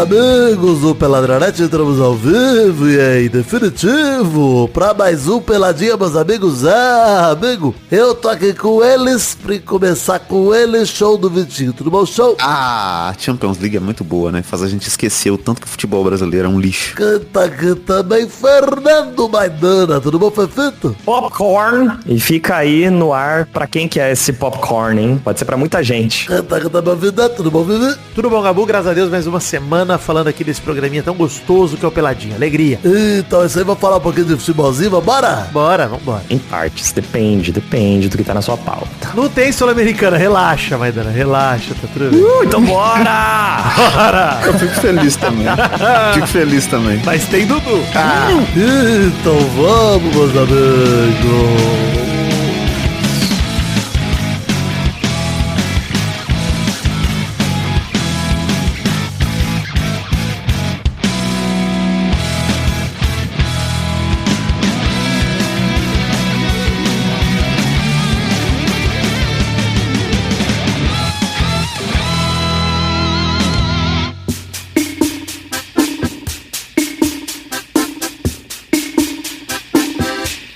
amigos do Peladronete, entramos ao vivo e em definitivo pra mais um Peladinha, meus amigos. Amigo, eu tô aqui com eles pra começar com eles, show do Vitinho. Tudo bom, show? A Champions League é muito boa, né? Faz a gente esquecer o tanto que o futebol brasileiro é um lixo. Canta aqui também Fernando Maidana. Tudo bom, Fefito? Popcorn. E fica aí no ar pra quem que é esse popcorn, hein? Pode ser pra muita gente. Canta também Vida. Tudo bom, Vivi? Tudo bom, Gabu? Graças a Deus, mais uma semana falando aqui desse programinha tão gostoso que é o Peladinha. Alegria. Então, isso aí, vamos falar um pouquinho de futebolzinho, vambora? Vambora. Em partes, depende do que tá na sua pauta. Não tem Sul-Americana, relaxa, Maidana, relaxa, tá tudo bem. Então bora! Bora! Eu fico feliz também. Mas tem Dudu. Então vamos, meus amigos.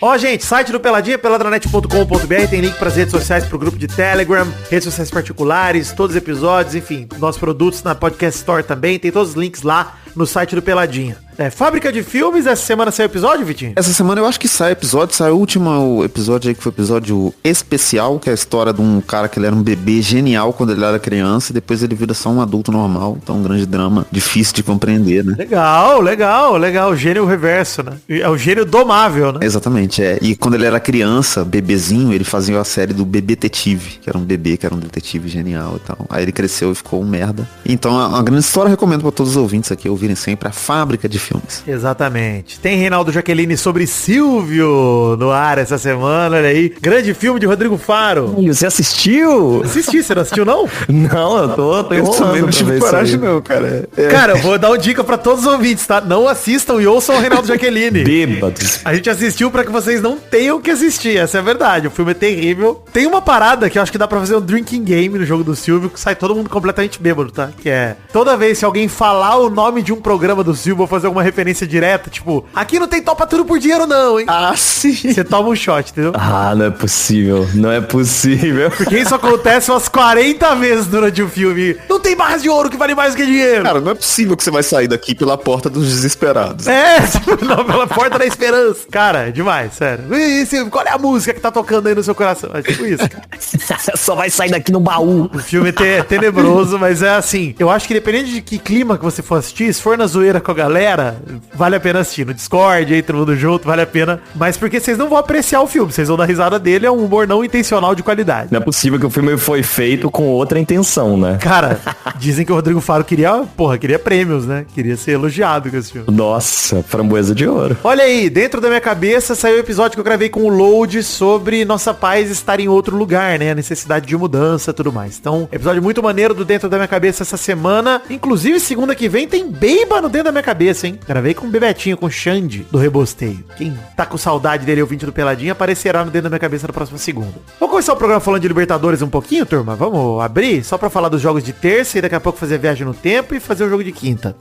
Ó, gente, site do Peladinha, peladranet.com.br, tem link pras redes sociais, pro grupo de Telegram, redes sociais particulares, todos os episódios, enfim, nossos produtos na Podcast Store também, tem todos os links lá no site do Peladinha. Fábrica de Filmes, essa semana saiu episódio, Vitinho? Essa semana eu acho que sai o último episódio aí, que foi o episódio especial, que é a história de um cara que ele era um bebê genial quando ele era criança, e depois ele vira só um adulto normal, então um grande drama, difícil de compreender, né? Legal, gênio reverso, né? É o gênio domável, né? Exatamente, E quando ele era criança, bebezinho, ele fazia a série do Bebê Detetive, que era um bebê, que era um detetive genial e tal. Aí ele cresceu e ficou um merda. Então, é uma grande história, recomendo pra todos os ouvintes aqui ouvirem sempre a Fábrica de Filmes. Exatamente. Tem Reinaldo Jaqueline sobre Silvio no ar essa semana, olha aí. Grande filme de Rodrigo Faro. E você assistiu? Assisti, você não assistiu não? Não, eu tô enrolando. Eu não tive coragem não, cara. Cara, eu vou dar uma dica pra todos os ouvintes, tá? Não assistam e ouçam o Reinaldo Jaqueline. Bêbados. A gente assistiu pra que vocês não tenham que assistir, essa é a verdade. O filme é terrível. Tem uma parada que eu acho que dá pra fazer um drinking game no jogo do Silvio, que sai todo mundo completamente bêbado, tá? Que é, toda vez que alguém falar o nome de um programa do Silvio, vou fazer alguma referência direta, tipo, aqui não tem topa tudo por dinheiro não, hein? Ah, sim. Você toma um shot, entendeu? Ah, não é possível. Porque isso acontece umas 40 vezes durante o filme. Não tem barras de ouro que vale mais do que dinheiro. Cara, não é possível que você vai sair daqui pela porta dos desesperados. Não, pela porta da esperança. Cara, é demais, sério. E Silvio, qual é a música que tá tocando aí no seu coração? É tipo isso, cara. Só vai sair daqui no baú. O filme é tenebroso, mas é assim, eu acho que dependendo de que clima que você for assistir, se for na zoeira com a galera, vale a pena assistir. No Discord, aí todo mundo junto, vale a pena. Mas porque vocês não vão apreciar o filme, vocês vão dar risada dele, é um humor não intencional de qualidade. Não é possível que o filme foi feito com outra intenção, né? Cara, dizem que o Rodrigo Faro queria prêmios, né? Queria ser elogiado com esse filme. Nossa, framboesa de ouro. Olha aí, dentro da minha cabeça saiu o episódio que eu gravei com o Load sobre nossa paz estar em outro lugar, né? A necessidade de mudança e tudo mais. Então, episódio muito maneiro do Dentro da Minha Cabeça essa semana. Inclusive, segunda que vem tem Beiba no Dentro da Minha Cabeça, hein? Gravei com o Bebetinho, com o Xande do Rebosteio. Quem tá com saudade dele, ouvinte do Peladinha, aparecerá no Dentro da Minha Cabeça na próxima segunda. Vamos começar o programa falando de Libertadores um pouquinho, turma? Vamos abrir? Só pra falar dos jogos de terça e daqui a pouco fazer a viagem no tempo e fazer o jogo de quinta.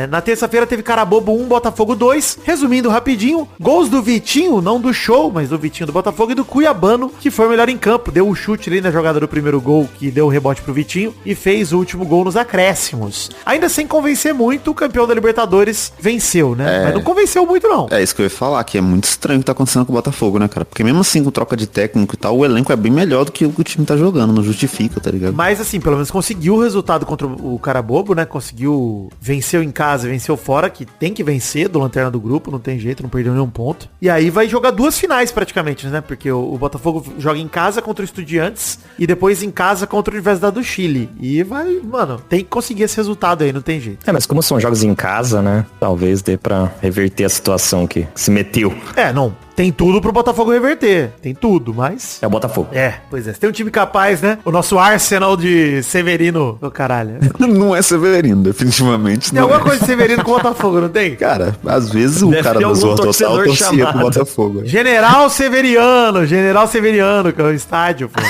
Na terça-feira teve Carabobo 1, Botafogo 2. Resumindo rapidinho, gols do Vitinho, não do show, mas do Vitinho do Botafogo e do Cuiabano, que foi o melhor em campo. Deu um chute ali na jogada do primeiro gol, que deu o rebote pro Vitinho, e fez o último gol nos acréscimos. Ainda sem convencer muito, o campeão da Libertadores venceu, né? Mas não convenceu muito, não. É isso que eu ia falar, que é muito estranho o que tá acontecendo com o Botafogo, né, cara? Porque mesmo assim, com troca de técnico e tal, o elenco é bem melhor do que o que o time tá jogando, não justifica, tá ligado? Mas assim, pelo menos conseguiu o resultado contra o Carabobo, né? Conseguiu, venceu em casa, venceu fora, que tem que vencer do lanterna do grupo, não tem jeito, não perdeu nenhum ponto. E aí vai jogar duas finais praticamente, né? Porque o Botafogo joga em casa contra o Estudiantes e depois em casa contra a Universidade do Chile. E vai, mano, tem que conseguir esse resultado aí, não tem jeito. Mas como são jogos em casa, né? Talvez dê pra reverter a situação que se meteu. Não. Tem tudo pro Botafogo reverter. Tem tudo, mas... É o Botafogo. Pois é. Você tem um time capaz, né? O nosso Arsenal de Severino. Ô, caralho. Não é Severino, definitivamente. Tem alguma coisa de Severino com o Botafogo, não tem? Cara, às vezes o cara do Zorro Total torcia pro Botafogo. General Severiano, que é o estádio, pô.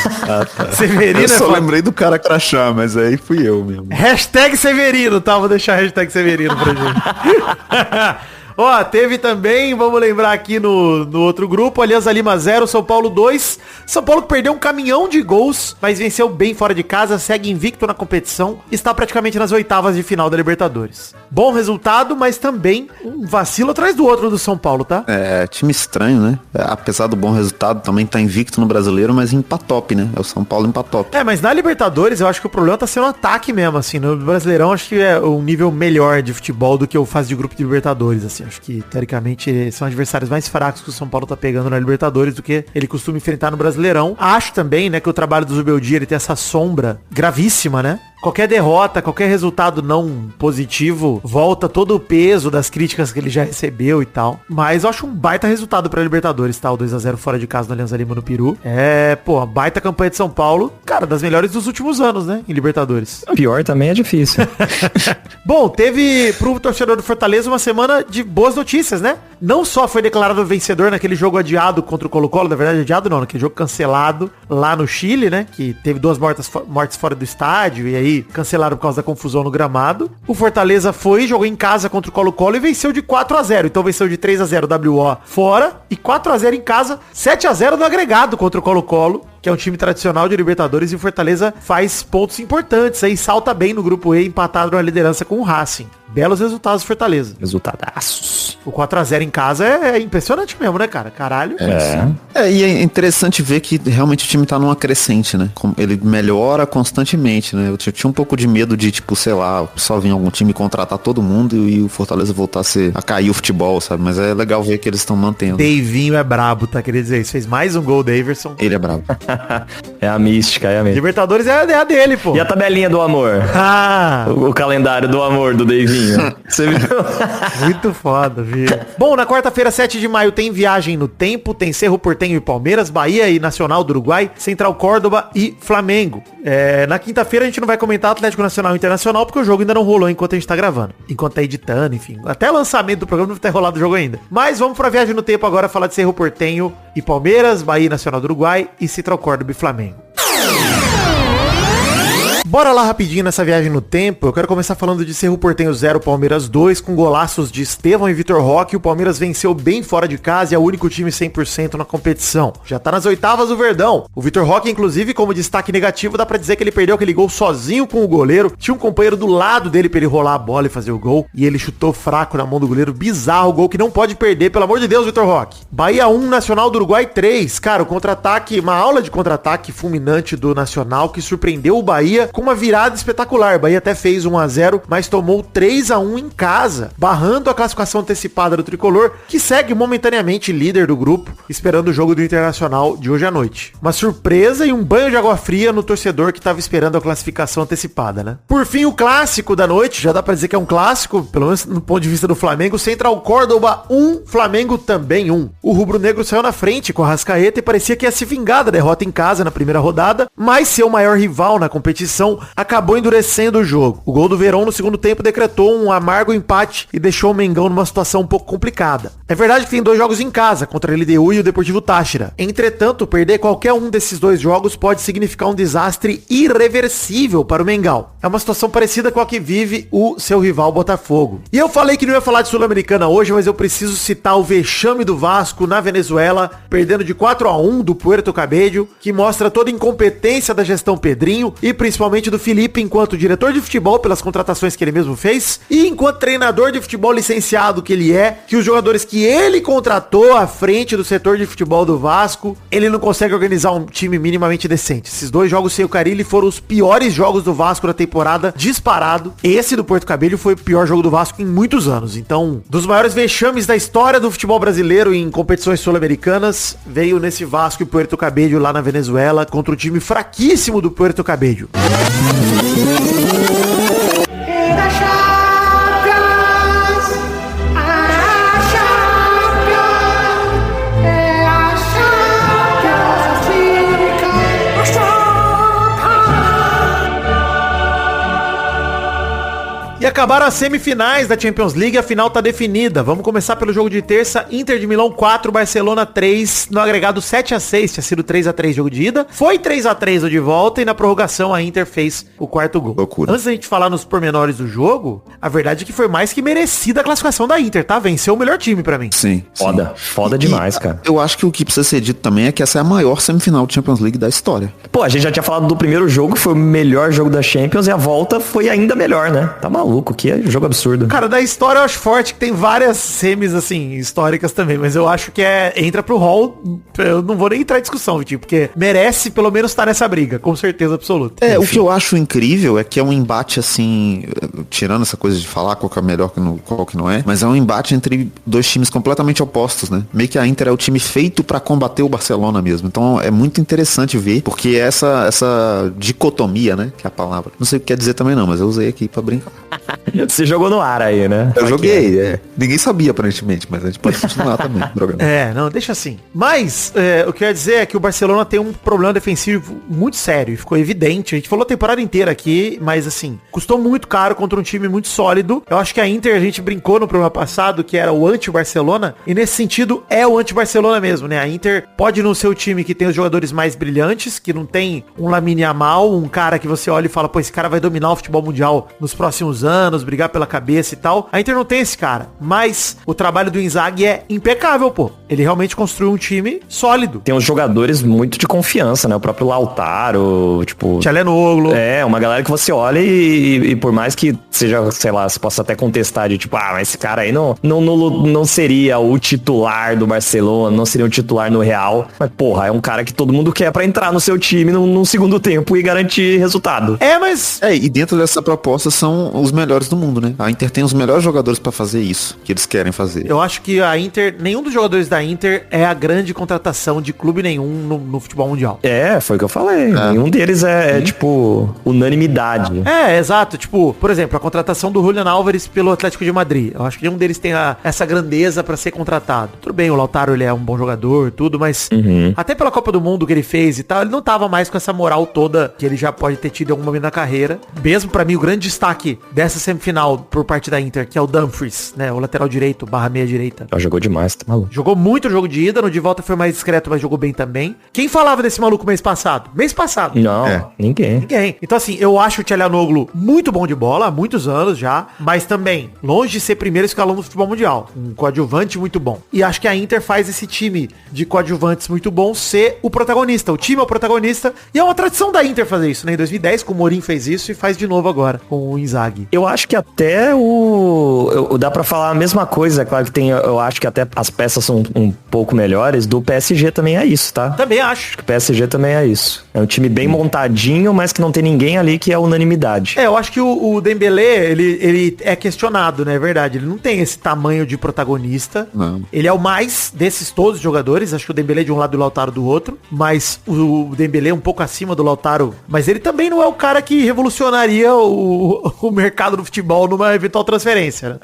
Severino Eu só lembrei do cara crachá, mas aí fui eu mesmo. Hashtag Severino, tá? Vou deixar a hashtag Severino pra gente. Ó, teve também, vamos lembrar aqui no outro grupo, Alianza Lima 0, São Paulo 2. São Paulo que perdeu um caminhão de gols, mas venceu bem fora de casa, segue invicto na competição, está praticamente nas oitavas de final da Libertadores. Bom resultado, mas também um vacilo atrás do outro do São Paulo, tá? É, time estranho, né? Apesar do bom resultado, também tá invicto no Brasileiro, mas empatop, né? É o São Paulo empatop. Mas na Libertadores eu acho que o problema tá sendo o ataque mesmo, assim. No Brasileirão acho que é um nível melhor de futebol do que o fase de grupo de Libertadores, assim. Acho que, teoricamente, são adversários mais fracos que o São Paulo tá pegando na Libertadores do que ele costuma enfrentar no Brasileirão. Acho também, né, que o trabalho do Zubeldia, ele tem essa sombra gravíssima, né? Qualquer derrota, qualquer resultado não positivo, volta todo o peso das críticas que ele já recebeu e tal. Mas eu acho um baita resultado pra Libertadores, tá? O 2-0 fora de casa no Alianza Lima no Peru. Baita campanha de São Paulo. Cara, das melhores dos últimos anos, né? Em Libertadores. O pior também é difícil. Bom, teve pro torcedor do Fortaleza uma semana de boas notícias, né? Não só foi declarado vencedor naquele jogo adiado contra o Colo-Colo, na verdade adiado não, naquele jogo cancelado lá no Chile, né? Que teve 2 mortes fora do estádio e aí cancelaram por causa da confusão no gramado. O Fortaleza jogou em casa contra o Colo-Colo e venceu de 4-0. Então venceu de 3-0 WO fora e 4-0 em casa, 7-0 no agregado contra o Colo-Colo, que é um time tradicional de Libertadores, e o Fortaleza faz pontos importantes aí, salta bem no grupo E, empatado na liderança com o Racing. Belos resultados do Fortaleza. Resultadaços. O 4-0 em casa é impressionante mesmo, né, cara? Caralho. E é interessante ver que realmente o time tá numa crescente, né? Ele melhora constantemente, né? Eu tinha um pouco de medo de, tipo, sei lá, só vir algum time contratar todo mundo e o Fortaleza voltar a cair o futebol, sabe? Mas é legal ver que eles estão mantendo. Davinho é brabo, tá? Queria dizer isso. Fez mais um gol, Daverson. Ele é brabo. É a mística. Libertadores é a dele, pô. E a tabelinha do amor? O calendário do amor do Davinho. Você viu? Muito foda, viu? Bom, na quarta-feira, 7 de maio, tem Viagem no Tempo, tem Cerro Porteño e Palmeiras, Bahia e Nacional do Uruguai, Central Córdoba e Flamengo. Na quinta-feira a gente não vai comentar Atlético Nacional e Internacional, porque o jogo ainda não rolou enquanto a gente tá gravando. Enquanto tá editando, enfim. Até o lançamento do programa não vai ter rolado o jogo ainda. Mas vamos pra Viagem no Tempo agora, falar de Cerro Porteño e Palmeiras, Bahia e Nacional do Uruguai e Central Córdoba e Flamengo. Bora lá rapidinho nessa viagem no tempo. Eu quero começar falando de Cerro Porteño 0, Palmeiras 2, com golaços de Estevão e Vitor Roque. O Palmeiras venceu bem fora de casa e é o único time 100% na competição. Já tá nas oitavas do Verdão. O Vitor Roque, inclusive, como destaque negativo, dá pra dizer que ele perdeu aquele gol sozinho com o goleiro. Tinha um companheiro do lado dele pra ele rolar a bola e fazer o gol. E ele chutou fraco na mão do goleiro. Bizarro, gol que não pode perder, pelo amor de Deus, Vitor Roque. Bahia 1, Nacional do Uruguai 3. Cara, o contra-ataque, uma aula de contra-ataque fulminante do Nacional que surpreendeu o Bahia com uma virada espetacular. Bahia até fez 1-0, mas tomou 3-1 em casa, barrando a classificação antecipada do Tricolor, que segue momentaneamente líder do grupo, esperando o jogo do Internacional de hoje à noite. Uma surpresa e um banho de água fria no torcedor que estava esperando a classificação antecipada, né? Por fim, o clássico da noite, já dá pra dizer que é um clássico, pelo menos no ponto de vista do Flamengo, Central Córdoba 1, Flamengo também 1. O rubro-negro saiu na frente com a Arrascaeta e parecia que ia se vingar da derrota em casa na primeira rodada, mas seu maior rival na competição acabou endurecendo o jogo. O gol do Verón no segundo tempo decretou um amargo empate e deixou o Mengão numa situação um pouco complicada. É verdade que tem 2 jogos em casa, contra a LDU e o Deportivo Táchira. Entretanto, perder qualquer um desses 2 jogos pode significar um desastre irreversível para o Mengão. É uma situação parecida com a que vive o seu rival Botafogo. E eu falei que não ia falar de Sul-Americana hoje, mas eu preciso citar o vexame do Vasco na Venezuela, perdendo de 4-1 do Puerto Cabello, que mostra toda a incompetência da gestão Pedrinho e principalmente do Felipe enquanto diretor de futebol pelas contratações que ele mesmo fez e enquanto treinador de futebol licenciado que ele é, que os jogadores que ele contratou à frente do setor de futebol do Vasco, ele não consegue organizar um time minimamente decente. Esses 2 jogos sem o Carille foram os piores jogos do Vasco na temporada, disparado. Esse do Puerto Cabello foi o pior jogo do Vasco em muitos anos. Então, dos maiores vexames da história do futebol brasileiro em competições sul-americanas, veio nesse Vasco e Puerto Cabello lá na Venezuela contra o time fraquíssimo do Puerto Cabello. acabaram as semifinais da Champions League, a final tá definida. Vamos começar pelo jogo de terça. Inter de Milão 4, Barcelona 3, no agregado 7-6, tinha sido 3-3 jogo de ida. Foi 3-3 o de volta e na prorrogação a Inter fez o quarto gol. Loucura. Antes da gente falar nos pormenores do jogo, a verdade é que foi mais que merecida a classificação da Inter, tá? Venceu o melhor time pra mim. Sim. Foda demais, cara. Eu acho que o que precisa ser dito também é que essa é a maior semifinal de Champions League da história. Pô, a gente já tinha falado do primeiro jogo, foi o melhor jogo da Champions, e a volta foi ainda melhor, né? Tá maluco, que jogo absurdo. Cara, da história eu acho forte que tem várias semis, assim, históricas também, mas eu acho que entra pro hall, eu não vou nem entrar em discussão, Vitinho, porque merece pelo menos estar nessa briga, com certeza absoluta. O que eu acho incrível é que é um embate, assim, tirando essa coisa de falar qual que é melhor, qual que não é, mas é um embate entre dois times completamente opostos, né? Meio que a Inter é o time feito pra combater o Barcelona mesmo, então é muito interessante ver, porque essa dicotomia, né, que é a palavra, não sei o que quer dizer também não, mas eu usei aqui pra brincar. Você jogou no ar aí, né? Eu joguei, Ninguém sabia, aparentemente, mas a gente pode continuar também no programa. Não, deixa assim. Mas, o que eu ia dizer é que o Barcelona tem um problema defensivo muito sério, e ficou evidente. A gente falou a temporada inteira aqui, mas assim, custou muito caro contra um time muito sólido. Eu acho que a Inter, a gente brincou no programa passado, que era o anti-Barcelona, e nesse sentido é o anti-Barcelona mesmo, né? A Inter pode não ser o time que tem os jogadores mais brilhantes, que não tem um Lamine Yamal, um cara que você olha e fala, pô, esse cara vai dominar o futebol mundial nos próximos anos, brigar pela cabeça e tal. A Inter não tem esse cara, mas o trabalho do Inzaghi é impecável, pô. Ele realmente construiu um time sólido. Tem uns jogadores muito de confiança, né? O próprio Lautaro, tipo... Çalhanoğlu. Uma galera que você olha e por mais que seja, sei lá, você possa até contestar de tipo, mas esse cara aí não seria o titular do Barcelona, não seria o titular no Real. Mas, porra, é um cara que todo mundo quer pra entrar no seu time no segundo tempo e garantir resultado. E dentro dessa proposta são os melhores do mundo, né? A Inter tem os melhores jogadores pra fazer isso, que eles querem fazer. Eu acho que a Inter, nenhum dos jogadores da Inter é a grande contratação de clube nenhum no futebol mundial. Foi o que eu falei. Nenhum deles é tipo, unanimidade. Exato. Tipo, por exemplo, a contratação do Julián Álvares pelo Atlético de Madrid. Eu acho que nenhum deles tem essa grandeza pra ser contratado. Tudo bem, o Lautaro, ele é um bom jogador, tudo, mas até pela Copa do Mundo que ele fez e tal, ele não tava mais com essa moral toda que ele já pode ter tido em algum momento na carreira. Mesmo pra mim, o grande destaque dessa semifinal por parte da Inter, que é o Dumfries, né? O lateral direito, /meia direita. Já jogou demais, tá maluco. Jogou muito o jogo de ida, no de volta foi mais discreto, mas jogou bem também. Quem falava desse maluco mês passado? Mês passado. Não, ninguém. Então assim, eu acho o Çalhanoğlu muito bom de bola, há muitos anos já, mas também longe de ser primeiro escalão do futebol mundial. Um coadjuvante muito bom. E acho que a Inter faz esse time de coadjuvantes muito bom ser o protagonista. O time é o protagonista. E é uma tradição da Inter fazer isso, né? Em 2010, com o Mourinho fez isso e faz de novo agora, com o Inzaghi. Eu acho que até dá pra falar a mesma coisa. É claro que eu acho que até as peças são um pouco melhores. Do PSG também é isso, tá? Também acho. Que o PSG também é isso. É um time bem montadinho, mas que não tem ninguém ali que é unanimidade. Eu acho que o Dembélé, ele é questionado, né? É verdade. Ele não tem esse tamanho de protagonista. Não. Ele é o mais desses todos os jogadores. Acho que o Dembélé de um lado e o Lautaro do outro. Mas o Dembélé é um pouco acima do Lautaro. Mas ele também não é o cara que revolucionaria o mercado do futebol numa eventual transferência,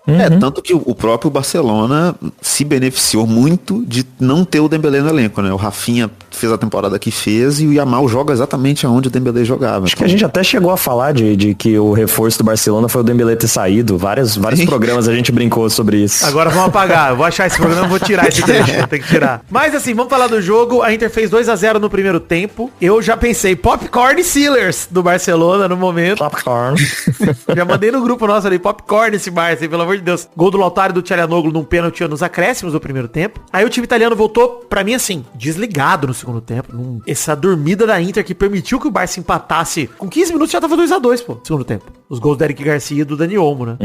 né? Tanto que o próprio Barcelona se beneficiou muito de não ter o Dembélé no elenco, né? O Rafinha fez a temporada que fez e o Yamal joga exatamente aonde o Dembélé jogava. Acho que a gente até chegou a falar de que o reforço do Barcelona foi o Dembélé ter saído. Vários programas a gente brincou sobre isso. Agora vamos apagar. Eu vou achar esse programa e vou tirar esse trecho. Vou ter que tirar. Mas assim, vamos falar do jogo. A Inter fez 2-0 no primeiro tempo. Eu já pensei, Popcorn Steelers do Barcelona no momento. Popcorn. Já mandei no grupo nosso ali, Popcorn esse Barça, pelo amor de Deus. Gol do Lautaro e do Çalhanoğlu num pênalti nos acréscimos do primeiro tempo. Aí o time italiano voltou, pra mim assim, desligado no segundo tempo. Essa dormida da Inter que permitiu que o Barça empatasse. Com 15 minutos já tava 2-2, pô, no segundo tempo. Os gols do Eric Garcia e do Dani Olmo, né?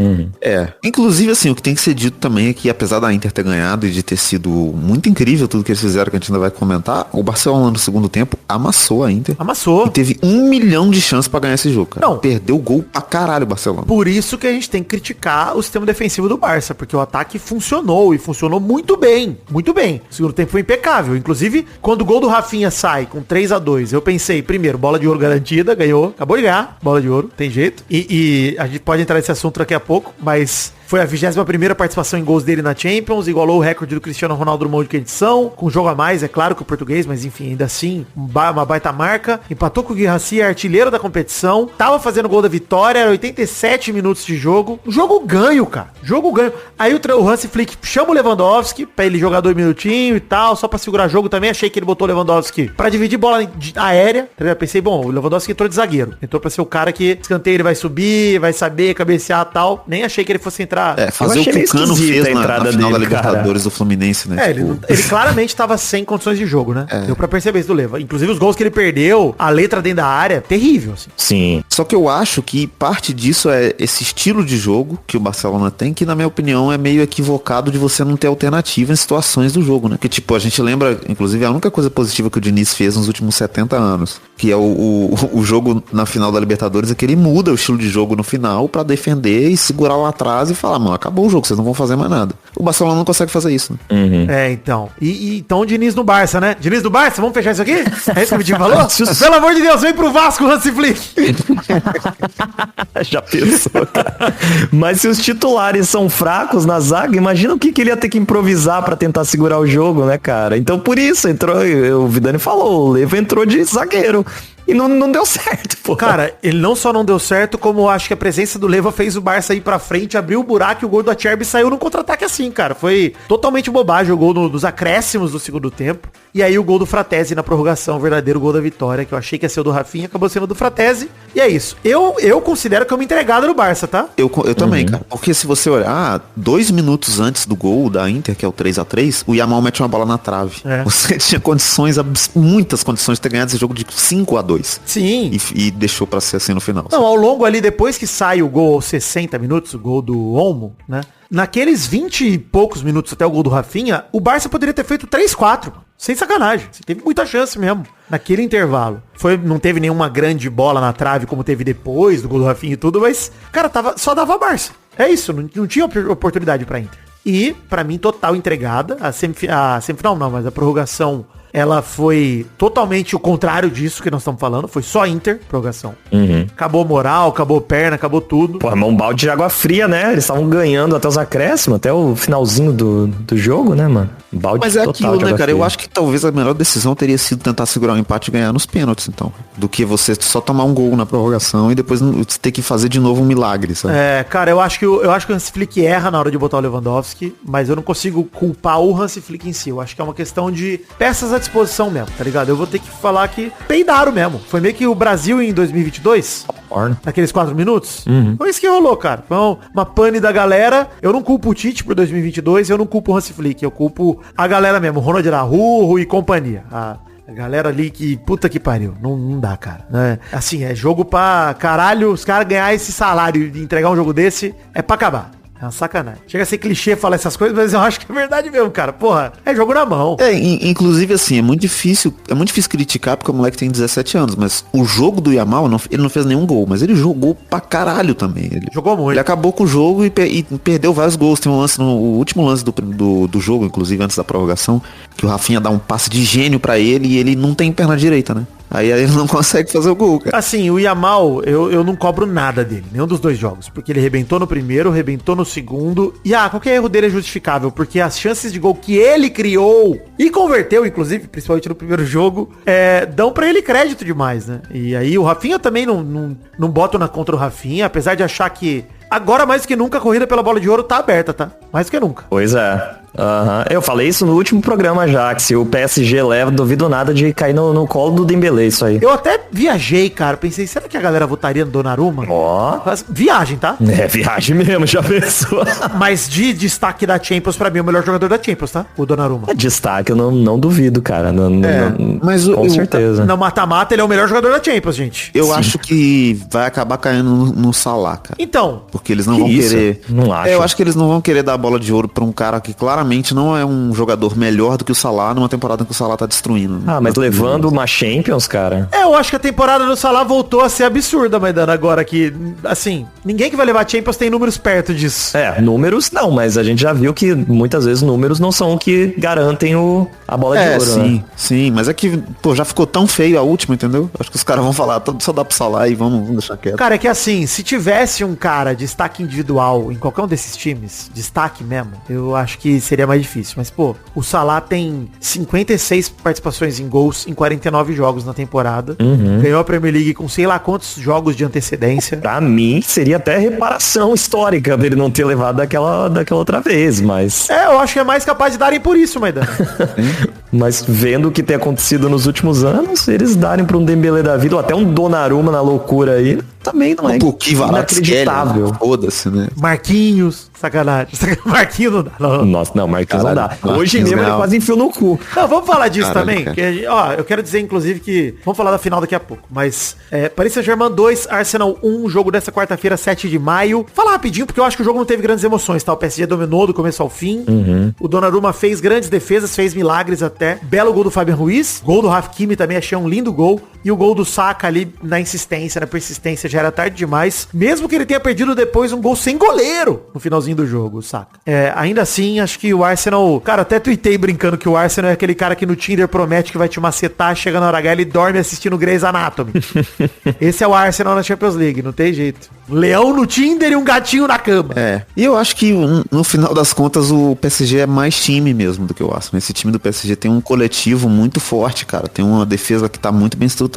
Inclusive, assim, o que tem que ser dito também é que, apesar da Inter ter ganhado e de ter sido muito incrível tudo que eles fizeram, que a gente ainda vai comentar, o Barcelona no segundo tempo amassou a Inter. Amassou. E teve 1 milhão de chances pra ganhar esse jogo, cara. Não. Perdeu gol pra caralho o Barcelona. Por isso que a gente tem que criticar o sistema defensivo do Barça, porque o ataque funcionou e funcionou muito bem. Muito bem. O segundo tempo foi impecável. Inclusive, quando o gol do Rafinha sai com 3-2, eu pensei, primeiro, bola de ouro garantida, ganhou. Acabou de ganhar, bola de ouro, tem jeito. E a gente pode entrar nesse assunto daqui a pouco, mas Foi a 21ª participação em gols dele na Champions, igualou o recorde do Cristiano Ronaldo no Monte de edição, com um jogo a mais, é claro que o português, mas enfim, ainda assim, uma baita marca. Empatou com o Guirassy, artilheiro da competição, tava fazendo gol da vitória, era 87 minutos de jogo. Jogo ganho, cara. Jogo ganho. Aí o Hansi Flick chama o Lewandowski pra ele jogar 2 minutinhos e tal, só pra segurar jogo também. Achei que ele botou o Lewandowski pra dividir bola aérea. Eu pensei, bom, o Lewandowski entrou de zagueiro. Entrou pra ser o cara que escanteio ele vai subir, vai saber cabecear e tal. Nem achei que ele fosse entrar. Fazer o que o Cano fez na final da Libertadores do Fluminense, né? Ele claramente tava sem condições de jogo, né? Deu pra perceber isso do Leva. Inclusive os gols que ele perdeu, a letra dentro da área, terrível, assim. Sim. Só que eu acho que parte disso é esse estilo de jogo que o Barcelona tem, que na minha opinião é meio equivocado de você não ter alternativa em situações do jogo, né? Que tipo, a gente lembra, inclusive a única coisa positiva que o Diniz fez nos últimos 70 anos, que é o jogo na final da Libertadores, é que ele muda o estilo de jogo no final pra defender e segurar lá atrás e falar, mano, acabou o jogo, vocês não vão fazer mais nada. O Barcelona não consegue fazer isso, né? Uhum. Então. Então o Diniz no Barça, né? Diniz do Barça, vamos fechar isso aqui? É isso que o Vitinho falou? Pelo amor de Deus, vem pro Vasco, Hansi Flick. Já pensou, cara. Mas se os titulares são fracos na zaga, imagina o que ele ia ter que improvisar pra tentar segurar o jogo, né, cara? Então por isso, o Vidani falou, o Leva entrou de zagueiro. E não deu certo, pô. Cara, ele não só não deu certo, como eu acho que a presença do Leva fez o Barça ir pra frente, abriu o buraco e o gol do Acerbi saiu num contra-ataque assim, cara. Foi totalmente bobagem o gol dos acréscimos do segundo tempo. E aí o gol do Fratesi na prorrogação, o verdadeiro gol da vitória, que eu achei que ia ser o do Rafinha, acabou sendo do Fratesi. E é isso. Eu considero que é uma entregada no Barça, tá? Eu também, cara. Porque se você olhar, 2 minutos antes do gol da Inter, que é o 3-3, o Yamal mete uma bola na trave. Você tinha condições, muitas condições de ter ganhado esse jogo de 5-2. Sim. E deixou pra ser assim no final. Não, ao longo ali, depois que sai o gol aos 60 minutos, o gol do Olmo, né? Naqueles 20 e poucos minutos até o gol do Rafinha, o Barça poderia ter feito 3-4. Sem sacanagem. Você teve muita chance mesmo. Naquele intervalo. Não teve nenhuma grande bola na trave como teve depois do gol do Rafinha e tudo, mas, cara, só dava Barça. É isso, não tinha oportunidade pra Inter. E, pra mim, total entregada. A semifinal não, mas a prorrogação, ela foi totalmente o contrário disso que nós estamos falando. Foi só Inter, prorrogação. Uhum. Acabou moral, acabou perna, acabou tudo. Pô, um balde de água fria, né? Eles estavam ganhando até os acréscimos, até o finalzinho do jogo, né, mano? Balde Mas é aquilo, né, cara? Fria. Eu acho que talvez a melhor decisão teria sido tentar segurar o empate e ganhar nos pênaltis, então. Do que você só tomar um gol na prorrogação e depois ter que fazer de novo um milagre, sabe? Cara, eu acho que o Hansi Flick erra na hora de botar o Lewandowski, mas eu não consigo culpar o Hansi Flick em si. Eu acho que é uma questão de peças à disposição mesmo, tá ligado? Eu vou ter que falar que peidaram mesmo. Foi meio que o Brasil em 2022, naqueles 4 minutos. Uhum. Foi isso que rolou, cara. Foi uma pane da galera. Eu não culpo o Tite por 2022, eu não culpo o Hansi Flick, eu culpo a galera mesmo, Ronald Araújo e companhia. A galera ali que, puta que pariu, não dá, cara. Né? Assim, é jogo pra caralho, os caras ganhar esse salário e entregar um jogo desse, é pra acabar. É uma sacanagem. Chega a ser clichê falar essas coisas, mas eu acho que é verdade mesmo, cara. Porra, é jogo na mão. Inclusive assim, é muito difícil criticar porque o moleque tem 17 anos, mas o jogo do Yamal, ele não fez nenhum gol, mas ele jogou pra caralho também. Ele jogou muito. Ele acabou com o jogo e perdeu vários gols. Tem um lance, o último lance do jogo, inclusive antes da prorrogação, que o Rafinha dá um passe de gênio pra ele e ele não tem perna direita, né? Aí ele não consegue fazer o gol, cara. Assim, o Yamal, eu não cobro nada dele, nenhum dos dois jogos. Porque ele rebentou no primeiro, rebentou no segundo. E qualquer erro dele é justificável, porque as chances de gol que ele criou e converteu, inclusive, principalmente no primeiro jogo, dão pra ele crédito demais, né? E aí o Rafinha também não boto na contra o Rafinha, apesar de achar que agora mais do que nunca a corrida pela bola de ouro tá aberta, tá? Mais do que nunca. Pois é. Eu falei isso no último programa já, que se o PSG leva, duvido nada de cair no colo do Dembélé, isso aí. Eu até viajei, cara, pensei, será que a galera votaria no Donnarumma? Viagem, tá? Viagem mesmo, já pensou. Mas de destaque da Champions, pra mim, é o melhor jogador da Champions, tá? O Donnarumma. Destaque, eu não duvido, cara. Mas com certeza. No mata-mata, ele é o melhor jogador da Champions, gente. Eu acho que vai acabar caindo no Salah, cara. Então. Porque eles não vão querer... Não acho. Eu acho que eles não vão querer dar a bola de ouro pra um cara que claramente claramente não é um jogador melhor do que o Salah numa temporada em que o Salah tá destruindo. Ah, mas levando uma Champions, cara. Eu acho que a temporada do Salah voltou a ser absurda, Maidana, agora que, assim, ninguém que vai levar Champions tem números perto disso. Números não, mas a gente já viu que muitas vezes números não são o que garantem a bola de ouro, sim, né? Sim, mas é que, pô, já ficou tão feio a última, entendeu? Acho que os caras vão falar, só dá pro Salah e vamos deixar quieto. Cara, é que assim, se tivesse um cara de destaque individual em qualquer um desses times, destaque mesmo, eu acho que seria mais difícil. Mas, pô, o Salah tem 56 participações em gols em 49 jogos na temporada. Ganhou a Premier League com sei lá quantos jogos de antecedência. Pra mim, seria até reparação histórica dele não ter levado daquela outra vez, mas... Eu acho que é mais capaz de darem por isso, Maidana. Mas vendo o que tem acontecido nos últimos anos, eles darem pra um Dembélé da vida, ou até um Donnarumma na loucura aí, também não é inacreditável. Foda-se, né? Marquinhos, sacanagem. Marquinhos não dá. Não. Nossa, não, Marquinhos não dá. Marquinhos Hoje mesmo ele quase enfiou no cu. Não, vamos falar disso Caralho, também. Que, eu quero dizer, inclusive, que... Vamos falar da final daqui a pouco. Mas, Paris Saint-Germain 2, Arsenal 1, jogo dessa quarta-feira, 7 de maio. Falar rapidinho, porque eu acho que o jogo não teve grandes emoções, tá? O PSG dominou do começo ao fim. O Donnarumma fez grandes defesas, fez milagres até. Belo gol do Fabian Ruiz. Gol do Hakimi também, achei um lindo gol. E o gol do Saka ali, na insistência, na persistência, já era tarde demais. Mesmo que ele tenha perdido depois um gol sem goleiro no finalzinho do jogo, o Saka. Ainda assim, acho que o Arsenal... Cara, até tuitei brincando que o Arsenal é aquele cara que no Tinder promete que vai te macetar, chega na hora H, ele dorme assistindo Grey's Anatomy. Esse é o Arsenal na Champions League, não tem jeito. Um leão no Tinder e um gatinho na cama. E eu acho que no final das contas o PSG é mais time mesmo do que o Arsenal. Esse time do PSG tem um coletivo muito forte, cara. Tem uma defesa que tá muito bem estruturada.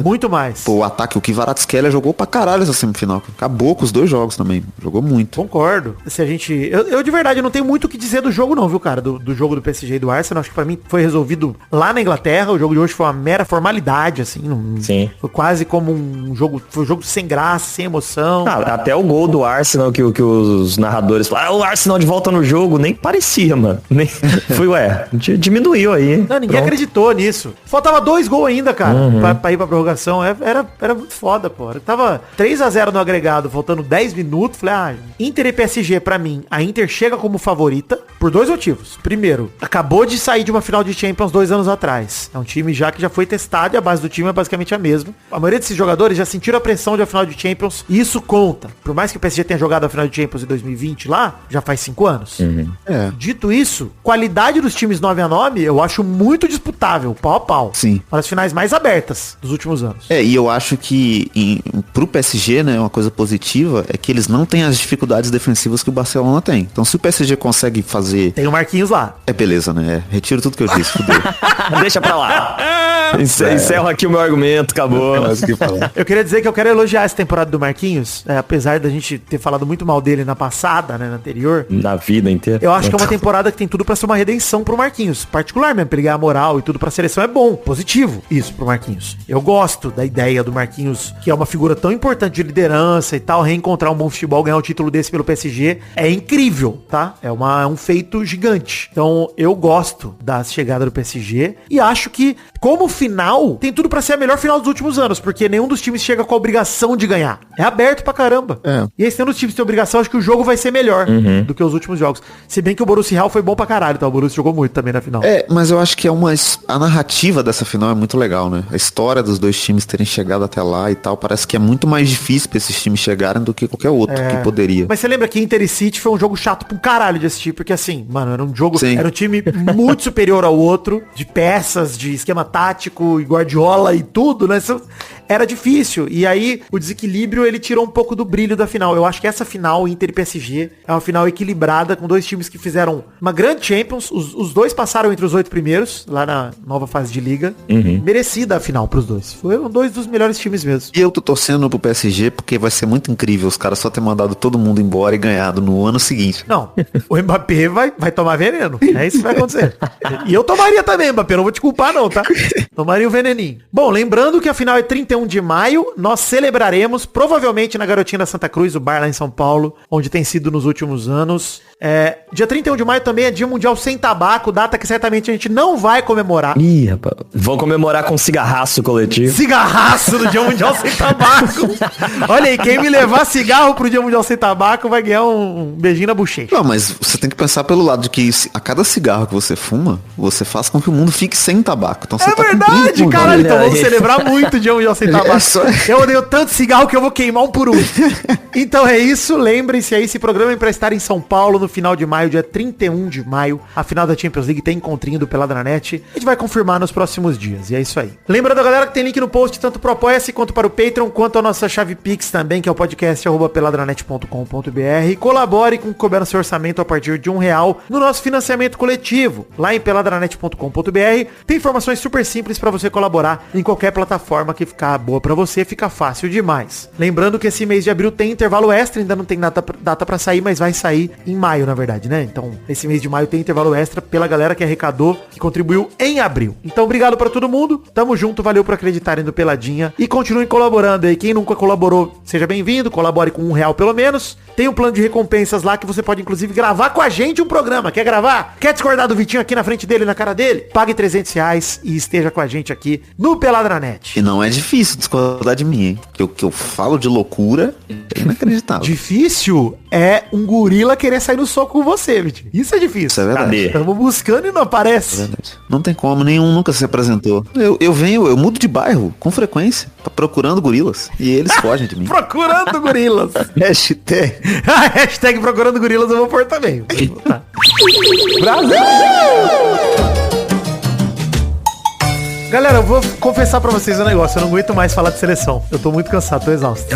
Muito mais. Pô, o ataque, o Kvaratskhelia jogou pra caralho essa semifinal. Acabou com os 2 jogos também. Jogou muito. Concordo. Se a gente... Eu de verdade não tenho muito o que dizer do jogo não, viu, cara? Do jogo do PSG e do Arsenal. Acho que pra mim foi resolvido lá na Inglaterra. O jogo de hoje foi uma mera formalidade, assim. Sim. Foi quase como um jogo... Foi um jogo sem graça, sem emoção. Até o gol do Arsenal que os narradores falaram, o Arsenal de volta no jogo, nem parecia, mano. Nem... Foi, diminuiu aí. Não, ninguém acreditou nisso. Faltava 2 gols ainda, cara, pra ir pra prorrogação. Era muito foda, pô. Tava 3-0 no agregado, faltando 10 minutos. Falei, Inter e PSG, pra mim, a Inter chega como favorita por 2 motivos. Primeiro, acabou de sair de uma final de Champions 2 anos atrás. É um time que já foi testado e a base do time é basicamente a mesma. A maioria desses jogadores já sentiram a pressão de uma final de Champions e isso conta. Por mais que o PSG tenha jogado a final de Champions em 2020 lá, já faz 5 anos. Dito isso, qualidade dos times 9-9 eu acho muito disputável, pau a pau. Sim. Uma das finais mais abertas dos últimos anos. E eu acho que pro PSG, né, uma coisa positiva é que eles não têm as dificuldades defensivas que o Barcelona tem. Então se o PSG consegue fazer... Tem o Marquinhos lá. Beleza, né? Retiro tudo que eu disse, fudeu. Deixa pra lá. Encerro aqui o meu argumento, acabou. Eu queria dizer que eu quero elogiar essa temporada do Marquinhos, apesar da gente ter falado muito mal dele na passada, né, na anterior. Na vida inteira. Eu acho que é uma temporada que tem tudo pra ser uma redenção pro Marquinhos. Particular mesmo, pra ele ganhar moral e tudo pra seleção é bom, positivo, isso pro Marquinhos. Eu gosto da ideia do Marquinhos, que é uma figura tão importante de liderança e tal, reencontrar um bom futebol, ganhar um título desse pelo PSG, é incrível, tá? É um feito gigante. Então, eu gosto da chegada do PSG e acho que, como final, tem tudo pra ser a melhor final dos últimos anos, porque nenhum dos times chega com a obrigação de ganhar. É aberto pra caramba. E aí, se nenhum dos times tem obrigação, acho que o jogo vai ser melhor do que os últimos jogos. Se bem que o Borussia Real foi bom pra caralho, tá? O Borussia jogou muito também na final. Mas eu acho que a narrativa dessa final é muito legal, né? A história dos 2 times terem chegado até lá e tal, parece que é muito mais difícil pra esses times chegarem do que qualquer outro que poderia. Mas você lembra que Inter e City foi um jogo chato pro caralho de assistir, porque assim, mano, era um jogo, Sim. era um time muito superior ao outro, de peças, de esquema tático, e Guardiola e tudo, né? Era difícil. E aí, o desequilíbrio, ele tirou um pouco do brilho da final. Eu acho que essa final, Inter e PSG, é uma final equilibrada, com 2 times que fizeram uma grande Champions. Os 2 passaram entre os 8 primeiros, lá na nova fase de liga. Merecida a final pros 2. Foram 2 dos melhores times mesmo. E eu tô torcendo pro PSG porque vai ser muito incrível os caras só ter mandado todo mundo embora e ganhado no ano seguinte. Não, o Mbappé vai tomar veneno. É isso que vai acontecer. E eu tomaria também, Mbappé. Não vou te culpar não, tá? Tomaria o veneninho. Bom, lembrando que a final é 31 31 de maio, nós celebraremos, provavelmente na Garotinha da Santa Cruz, o bar lá em São Paulo, onde tem sido nos últimos anos. Dia 31 de maio também é Dia Mundial Sem Tabaco, data que certamente a gente não vai comemorar. Ih, rapaz. Vão comemorar com cigarraço coletivo. Cigarraço do Dia Mundial Sem Tabaco. Olha aí, quem me levar cigarro pro Dia Mundial Sem Tabaco vai ganhar um beijinho na bochecha. Não, mas você tem que pensar pelo lado de que a cada cigarro que você fuma, você faz com que o mundo fique sem tabaco. Então você É tá verdade, cumprindo, caralho. Então Olha vamos aí. celebrar muito o Dia Mundial Sem Tabaco. Eu odeio tanto cigarro que eu vou queimar um por um. Então é isso, lembrem-se aí, esse programa é pra estar em São Paulo no final de maio, dia 31 de maio. A final da Champions League tem encontrinho do Peladranet. A gente vai confirmar nos próximos dias, e é isso aí. Lembrando, galera, que tem link no post tanto pro Apoia-se quanto para o Patreon, quanto a nossa chave Pix também, que é o podcast@peladranet.com.br. Colabore com o que couber no seu orçamento a partir de R$1 no nosso financiamento coletivo, lá em peladranet.com.br. Tem informações super simples para você colaborar em qualquer plataforma que ficar boa para você, fica fácil demais. Lembrando que esse mês de abril tem intervalo extra, ainda não tem data para sair, mas vai sair em maio, na verdade, né? Então, esse mês de maio tem intervalo extra pela galera que arrecadou, que contribuiu em abril. Então, obrigado pra todo mundo. Tamo junto, valeu por acreditarem no Peladinha. E continuem colaborando aí. Quem nunca colaborou, seja bem-vindo. Colabore com R$1 pelo menos. Tem um plano de recompensas lá que você pode, inclusive, gravar com a gente um programa. Quer gravar? Quer discordar do Vitinho aqui na frente dele, na cara dele? Pague R$300 e esteja com a gente aqui no Peladranet. E não é difícil discordar de mim, hein? Porque o que eu falo de loucura é inacreditável. Difícil é um gorila querer sair no soco com você, Vitinho. Isso é difícil. Isso é verdade. Cadê? Estamos buscando e não aparece. Verdade. Não tem como, nenhum nunca se apresentou. Eu mudo de bairro com frequência, procurando gorilas. E eles fogem de mim. Procurando gorilas. Hashtag. A hashtag procurando gorilas eu vou pôr também. Tá. Brasil! Galera, eu vou confessar pra vocês um negócio. Eu não aguento mais falar de seleção. Eu tô muito cansado, tô exausto.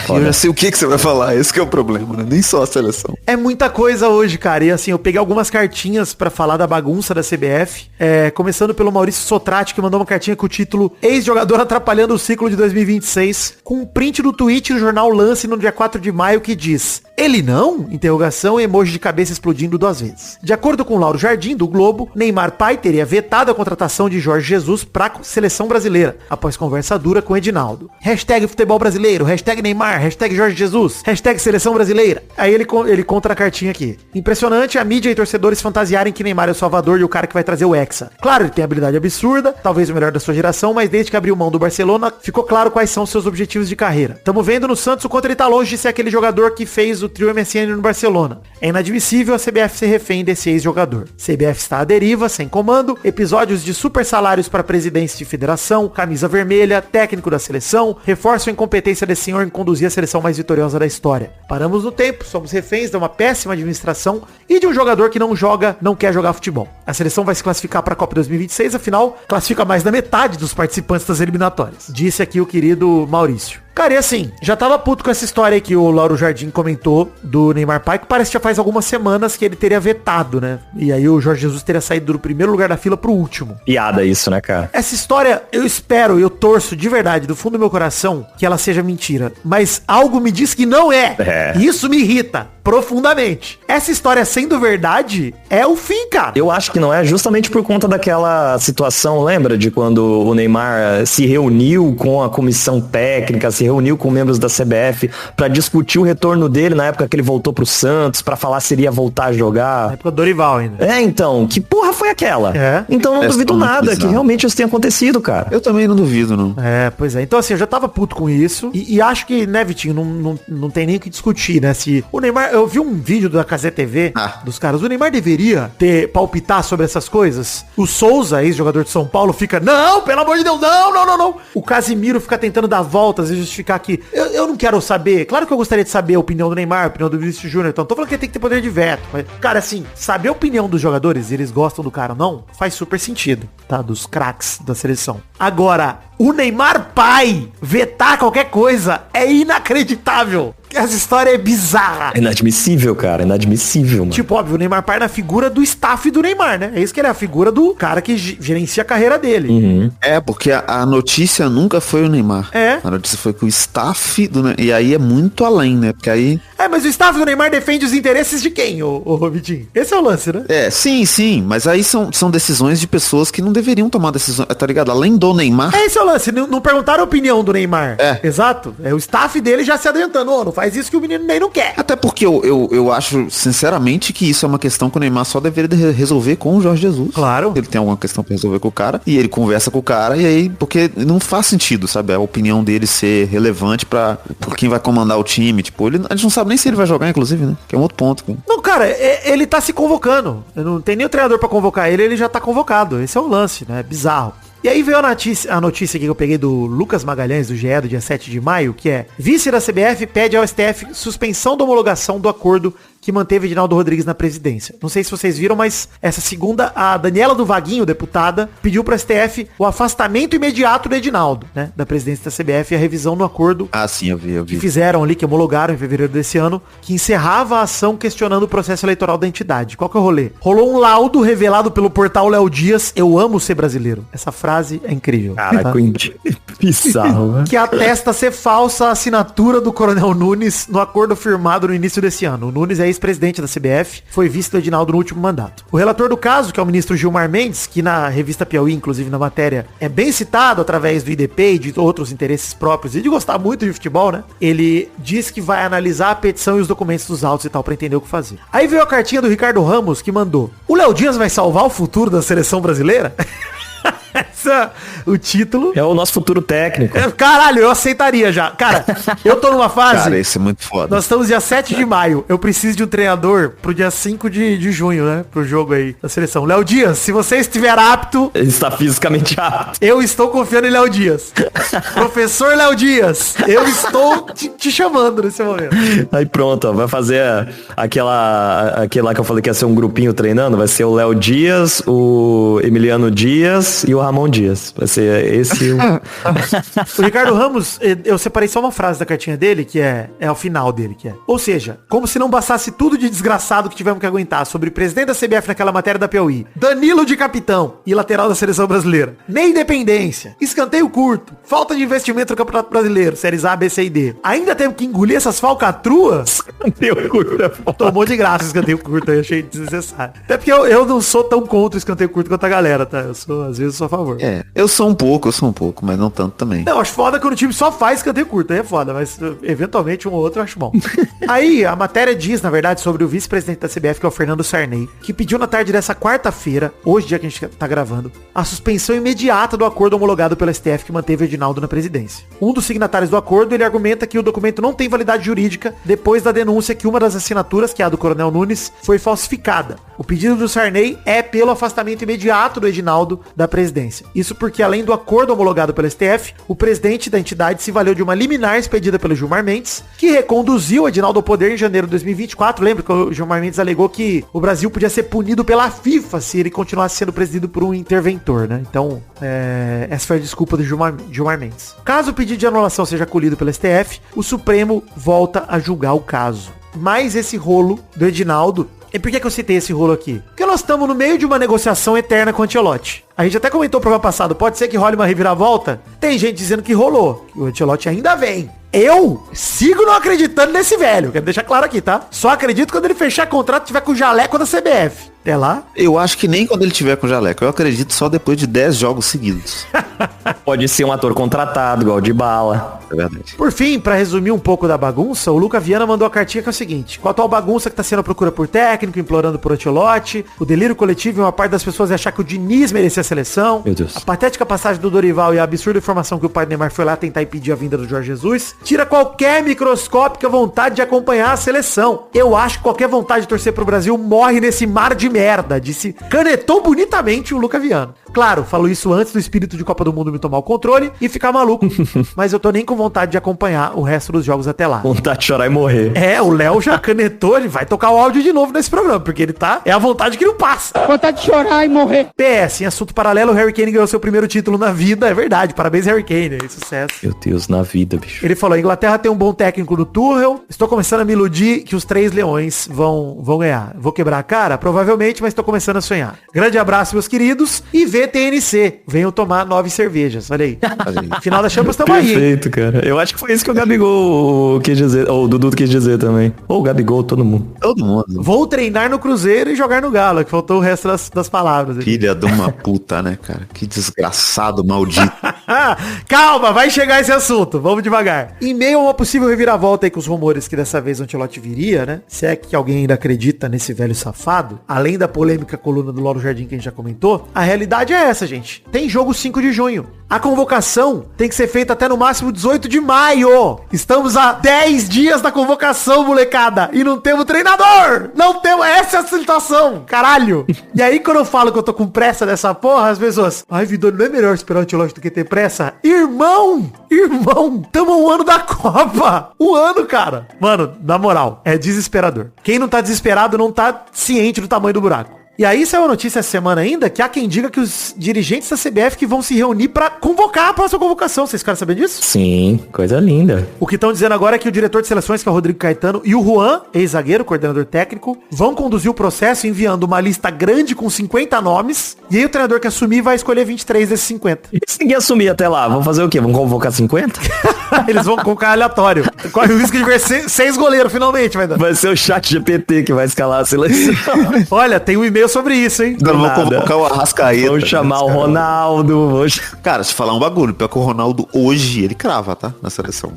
Eu já sei o que você vai falar. Esse que é o problema, né? Nem só a seleção. É muita coisa hoje, cara. E assim, eu peguei algumas cartinhas pra falar da bagunça da CBF. Começando pelo Maurício Sotrate, que mandou uma cartinha com o título Ex-jogador atrapalhando o ciclo de 2026, com um print do tweet do jornal Lance no dia 4 de maio que diz: ele não? Interrogação e emoji de cabeça explodindo 2 vezes. De acordo com Lauro Jardim, do Globo, Neymar pai teria vetado a contratação de Jorge Jesus pra seleção brasileira, após conversa dura com Edinaldo. Hashtag futebol brasileiro, hashtag Neymar, hashtag Jorge Jesus, hashtag seleção brasileira. Aí ele conta na cartinha aqui. Impressionante a mídia e torcedores fantasiarem que Neymar é o salvador e o cara que vai trazer o Hexa. Claro, ele tem habilidade absurda, talvez o melhor da sua geração, mas desde que abriu mão do Barcelona, ficou claro quais são seus objetivos de carreira. Tamo vendo no Santos o quanto ele tá longe de ser aquele jogador que fez o trio MSN no Barcelona. É inadmissível a CBF ser refém desse ex-jogador. CBF está à deriva, sem comando, episódios de super salários para presidência de federação, camisa vermelha, técnico da seleção, reforçam a incompetência desse senhor em conduzir a seleção mais vitoriosa da história. Paramos no tempo, somos reféns de uma péssima administração e de um jogador que não quer jogar futebol. A seleção vai se classificar para a Copa 2026, afinal, classifica mais da metade dos participantes das eliminatórias. Disse aqui o querido Maurício. Cara, e assim, já tava puto com essa história aí que o Lauro Jardim comentou do Neymar pai, que parece que já faz algumas semanas que ele teria vetado, né? E aí o Jorge Jesus teria saído do primeiro lugar da fila pro último. Piada isso, né, cara? Essa história, eu espero, eu torço de verdade, do fundo do meu coração, que ela seja mentira. Mas algo me diz que não é. E isso me irrita profundamente. Essa história sendo verdade, é o fim, cara. Eu acho que não é justamente por conta daquela situação, lembra? De quando o Neymar se reuniu com a comissão técnica, se reuniu com membros da CBF pra discutir o retorno dele na época que ele voltou pro Santos, pra falar se iria voltar a jogar. Na época do Dorival ainda. Então, que porra foi aquela? Então não duvido nada que realmente isso tenha acontecido, cara. Eu também não duvido, não. Pois é. Então assim, eu já tava puto com isso e acho que, né, Vitinho, não tem nem o que discutir, né? Se o Neymar, eu vi um vídeo da Cazé TV dos caras, o Neymar deveria palpitar sobre essas coisas. O Souza, ex-jogador de São Paulo, fica, não, pelo amor de Deus, não. O Casimiro fica tentando dar voltas e justificar que eu não quero saber. Claro que eu gostaria de saber a opinião do Neymar, a opinião do Vinícius Júnior, então tô falando que ele tem que ter poder de veto. Mas, cara, assim, saber a opinião dos jogadores, eles gostam do cara ou não, faz super sentido, tá? Dos craques da seleção. Agora, o Neymar pai vetar qualquer coisa é inacreditável. Essa história é bizarra. É inadmissível, cara. Inadmissível, mano. Tipo, óbvio, o Neymar pai na figura do staff do Neymar, né? É isso que ele é, a figura do cara que gerencia a carreira dele. É, porque a notícia nunca foi o Neymar. É. A notícia foi que o staff do Neymar... E aí é muito além, né? Porque aí... Mas o staff do Neymar defende os interesses de quem, ô Vitinho? Esse é o lance, né? Sim. Mas aí são decisões de pessoas que não deveriam tomar decisões, tá ligado? Além do Neymar... Esse é o lance. Não perguntaram a opinião do Neymar. Exato. É o staff dele já se adiantando. Não faz isso que o menino nem não quer. Até porque eu acho, sinceramente, que isso é uma questão que o Neymar só deveria resolver com o Jorge Jesus. Claro. Ele tem alguma questão pra resolver com o cara, e ele conversa com o cara, e aí, porque não faz sentido, sabe? A opinião dele ser relevante por quem vai comandar o time. Tipo, a gente não sabe nem se ele vai jogar, inclusive, né? Que é um outro ponto. Cara. Não, cara, ele tá se convocando. Não tem nem o treinador pra convocar ele já tá convocado. Esse é o lance, né? Bizarro. E aí veio a notícia aqui que eu peguei do Lucas Magalhães, do GE, do dia 7 de maio, que é: vice da CBF pede ao STF suspensão da homologação do acordo que manteve Edinaldo Rodrigues na presidência. Não sei se vocês viram, mas essa segunda, a Daniela do Vaguinho, deputada, pediu para STF o afastamento imediato do Edinaldo, né, da presidência da CBF e a revisão no acordo sim, eu vi. Que fizeram ali, que homologaram em fevereiro desse ano, que encerrava a ação questionando o processo eleitoral da entidade. Qual que é o rolê? Rolou um laudo revelado pelo portal Léo Dias, eu amo ser brasileiro. Essa frase é incrível. Caraca, bizarro, né? Que atesta ser falsa a assinatura do Coronel Nunes no acordo firmado no início desse ano. O Nunes é ex-presidente da CBF, foi vice do Edinaldo no último mandato. O relator do caso, que é o ministro Gilmar Mendes, que na revista Piauí, inclusive na matéria, é bem citado através do IDP e de outros interesses próprios e de gostar muito de futebol, né? Ele diz que vai analisar a petição e os documentos dos autos e tal pra entender o que fazer. Aí veio a cartinha do Ricardo Ramos que mandou: o Léo Dias vai salvar o futuro da seleção brasileira? O título é o nosso futuro técnico. Caralho, eu aceitaria já. Cara, eu tô numa fase... Cara, isso é muito foda. Nós estamos dia 7 de maio. Eu preciso de um treinador pro dia 5 de junho, né? Pro jogo aí da seleção. Léo Dias, se você estiver apto... Ele está fisicamente apto. Eu estou confiando em Léo Dias. Professor Léo Dias, eu estou te chamando nesse momento. Aí pronto, ó, vai fazer aquele lá que eu falei que ia ser um grupinho treinando. Vai ser o Léo Dias, o Emiliano Dias e o Ramon Dias. Vai ser esse o Ricardo Ramos, eu separei só uma frase da cartinha dele, que é ao final dele, que é: ou seja, como se não bastasse tudo de desgraçado que tivemos que aguentar sobre o presidente da CBF naquela matéria da Piauí, Danilo de capitão e lateral da seleção brasileira, nem independência, escanteio curto, falta de investimento no Campeonato Brasileiro, séries A, B, C e D. Ainda temos que engolir essas falcatruas? Escanteio curto é foda. Tomou de graça o escanteio curto, eu achei desnecessário. Até porque eu não sou tão contra o escanteio curto quanto a galera, tá? Às vezes eu sou a favor. Eu sou um pouco, mas não tanto também. Não, acho foda quando o time só faz escanteio curto, aí é foda, mas eventualmente um ou outro eu acho bom. Aí, a matéria diz, na verdade, sobre o vice-presidente da CBF, que é o Fernando Sarney, que pediu na tarde dessa quarta-feira, hoje, dia que a gente tá gravando, a suspensão imediata do acordo homologado pelo STF que manteve o Edinaldo na presidência. Um dos signatários do acordo, ele argumenta que o documento não tem validade jurídica depois da denúncia que uma das assinaturas, que é a do Coronel Nunes, foi falsificada. O pedido do Sarney é pelo afastamento imediato do Edinaldo da presidência. Isso porque, além do acordo homologado pelo STF, o presidente da entidade se valeu de uma liminar expedida pelo Gilmar Mendes, que reconduziu o Edinaldo ao poder em janeiro de 2024. Lembra que o Gilmar Mendes alegou que o Brasil podia ser punido pela FIFA se ele continuasse sendo presidido por um interventor, né? Então, essa foi a desculpa do Gilmar Mendes. Caso o pedido de anulação seja acolhido pelo STF, o Supremo volta a julgar o caso. Mas esse rolo do Edinaldo... E por que eu citei esse rolo aqui? Porque nós estamos no meio de uma negociação eterna com o Ancelotti. A gente até comentou no programa passado, pode ser que role uma reviravolta? Tem gente dizendo que rolou, que o Ancelotti ainda vem. Eu sigo não acreditando nesse velho, quero deixar claro aqui, tá? Só acredito quando ele fechar contrato e tiver com o jaleco da CBF. Até lá? Eu acho que nem quando ele tiver com o jaleco. Eu acredito só depois de 10 jogos seguidos. Pode ser um ator contratado, igual de bala. É verdade. Por fim, pra resumir um pouco da bagunça, o Luca Viana mandou a cartinha que é o seguinte: com a atual bagunça que tá sendo a procura por técnico, implorando por Ancelotti, o delírio coletivo e uma parte das pessoas achar que o Diniz merecia a seleção, meu Deus, a patética passagem do Dorival e a absurda informação que o pai do Neymar foi lá tentar impedir a vinda do Jorge Jesus, tira qualquer microscópica vontade de acompanhar a seleção. Eu acho que qualquer vontade de torcer pro Brasil morre nesse mar de merda, disse, canetou bonitamente o Luca Viana. Claro, falo isso antes do espírito de Copa do Mundo me tomar o controle e ficar maluco. Mas eu tô nem com vontade de acompanhar o resto dos jogos até lá. Vontade de chorar e morrer. O Léo já canetou, ele vai tocar o áudio de novo nesse programa, porque ele tá... É a vontade que não passa. Vontade de chorar e morrer. PS, em assunto paralelo, o Harry Kane ganhou seu primeiro título na vida. É verdade, parabéns Harry Kane, sucesso. Meu Deus, na vida, bicho. Ele falou, a Inglaterra tem um bom técnico no Tuchel. Estou começando a me iludir que os 3 leões vão ganhar. Vou quebrar a cara? Provavelmente, mas estou começando a sonhar. Grande abraço, meus queridos. E VTNC. Venham tomar 9 cervejas. Olha aí. Final da Champions, tamo aí. Perfeito, cara. Eu acho que foi isso que o Gabigol quis dizer. Ou o Dudu quis dizer também. Ou o Gabigol, todo mundo. Todo mundo. Vou treinar no Cruzeiro e jogar no Galo, que faltou o resto das palavras. Aqui. Filha de uma puta, né, cara? Que desgraçado, maldito. Calma, vai chegar esse assunto. Vamos devagar. Em meio a uma possível reviravolta aí com os rumores que dessa vez o Ancelotti viria, né? Se é que alguém ainda acredita nesse velho safado, além da polêmica coluna do Lauro Jardim que a gente já comentou, a realidade é essa, gente. Tem jogo 5 de junho. A convocação tem que ser feita até no máximo 18 de maio. Estamos a 10 dias da convocação, molecada. E não temos treinador. Não temos. Essa é a situação. Caralho. E aí, quando eu falo que eu tô com pressa dessa porra, as pessoas... Ai, Vidoni, não é melhor esperar o Ancelotti do que ter pressa? Irmão. Tamo um ano da Copa. Um ano, cara. Mano, na moral, é desesperador. Quem não tá desesperado não tá ciente do tamanho do buraco. E aí saiu a notícia essa semana ainda que há quem diga que os dirigentes da CBF que vão se reunir pra convocar a próxima convocação. Vocês querem saber disso? Sim, coisa linda. O que estão dizendo agora é que o diretor de seleções, que é o Rodrigo Caetano, e o Juan, ex-zagueiro, coordenador técnico, vão conduzir o processo enviando uma lista grande com 50 nomes. E aí o treinador que assumir vai escolher 23 desses 50. E se ninguém assumir até lá, vão fazer o quê? Vão convocar 50? Eles vão convocar aleatório. Corre o risco de ver 6 goleiros finalmente, vai dar. Vai ser o chat GPT que vai escalar a seleção. Olha, tem um e-mail sobre isso, hein? Não vou convocar o Arrascaeta. Vou chamar o Ronaldo. Cara, se falar um bagulho, pior que o Ronaldo hoje, ele crava, tá? Na seleção.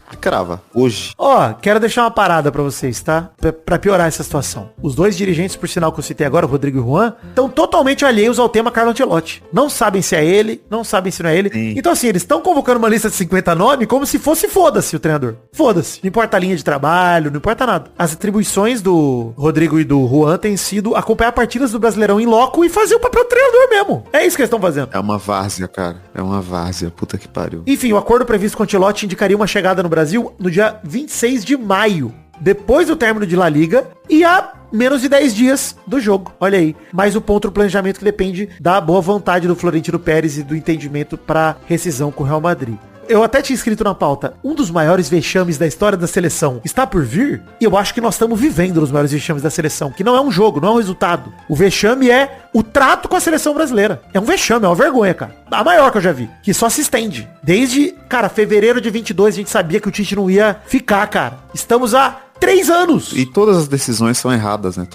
Ele crava, hoje. Ó, quero deixar uma parada pra vocês, tá? Pra piorar essa situação. Os 2 dirigentes, por sinal que eu citei agora, o Rodrigo e o Juan, estão totalmente alheios ao tema Carlo Ancelotti. Não sabem se é ele, não sabem se não é ele. Sim. Então assim, eles estão convocando uma lista de 50 nomes como se fosse foda-se o treinador. Foda-se. Não importa a linha de trabalho, não importa nada. As atribuições do Rodrigo e do Juan têm sido acompanhar partidas do Brasileirão em loco e fazer o papel do treinador mesmo. É isso que eles estão fazendo. É uma várzea, cara. É uma várzea. Puta que pariu. Enfim, o acordo previsto com o Ancelotti indicaria uma chegada no Brasil no dia 26 de maio. Depois do término de La Liga e há menos de 10 dias do jogo. Olha aí. Mais o ponto do planejamento que depende da boa vontade do Florentino Pérez e do entendimento para rescisão com o Real Madrid. Eu até tinha escrito na pauta, um dos maiores vexames da história da seleção está por vir? E eu acho que nós estamos vivendo os maiores vexames da seleção, que não é um jogo, não é um resultado. O vexame é o trato com a seleção brasileira. É um vexame, é uma vergonha, cara. A maior que eu já vi, que só se estende. Desde, cara, fevereiro de 22 a gente sabia que o Tite não ia ficar, cara. Estamos há 3 anos. E todas as decisões são erradas, né?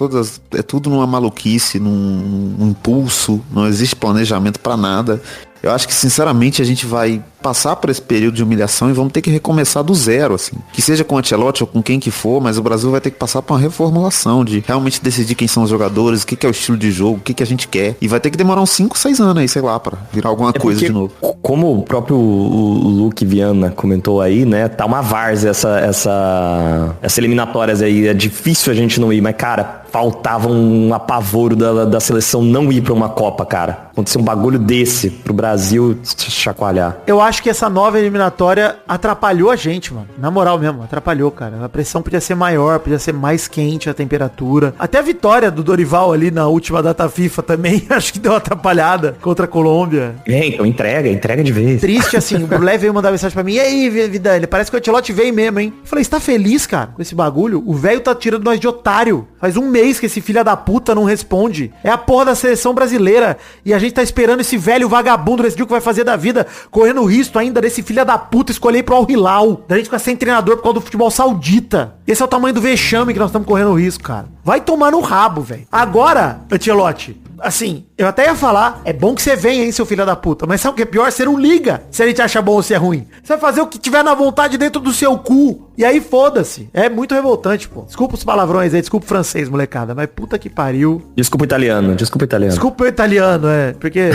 É tudo numa maluquice, num impulso, não existe planejamento pra nada. Eu acho que, sinceramente, a gente vai passar por esse período de humilhação e vamos ter que recomeçar do zero, assim. Que seja com o Ancelotti ou com quem que for, mas o Brasil vai ter que passar por uma reformulação de realmente decidir quem são os jogadores, o que é o estilo de jogo, o que a gente quer. E vai ter que demorar uns 5, 6 anos aí, sei lá, pra virar alguma coisa de novo. Como o próprio o Luke Viana comentou aí, né, tá uma várzea essa eliminatórias aí. É difícil a gente não ir, mas, cara, faltava um apavoro da seleção não ir pra uma Copa, cara. Acontecer um bagulho desse pro Brasil chacoalhar. Eu acho que essa nova eliminatória atrapalhou a gente, mano. Na moral mesmo, atrapalhou, cara. A pressão podia ser maior, podia ser mais quente a temperatura. Até a vitória do Dorival ali na última data FIFA também, acho que deu uma atrapalhada contra a Colômbia. Então entrega de vez. Triste assim, o Brulé veio mandar mensagem pra mim, e aí, Vidani, parece que o Ancelotti veio mesmo, hein? Eu falei, você tá feliz, cara, com esse bagulho? O velho tá tirando nós de otário. Faz um mês que esse filho da puta não responde. É a porra da seleção brasileira. E a gente tá esperando esse velho vagabundo decidir o que vai fazer da vida, correndo o risco ainda desse filho da puta escolher ir pro Al Hilal. Da gente ficar sem treinador por causa do futebol saudita. Esse é o tamanho do vexame que nós estamos correndo o risco, cara. Vai tomar no rabo, velho. Agora, Ancelotti, assim, eu até ia falar, é bom que você venha, hein, seu filho da puta. Mas sabe o que é pior? Você não liga se a gente acha bom ou se é ruim. Você vai fazer o que tiver na vontade dentro do seu cu. E aí foda-se. É muito revoltante, pô. Desculpa os palavrões aí, desculpa o francês, molecada. Mas puta que pariu. Desculpa o italiano. Desculpa o italiano, porque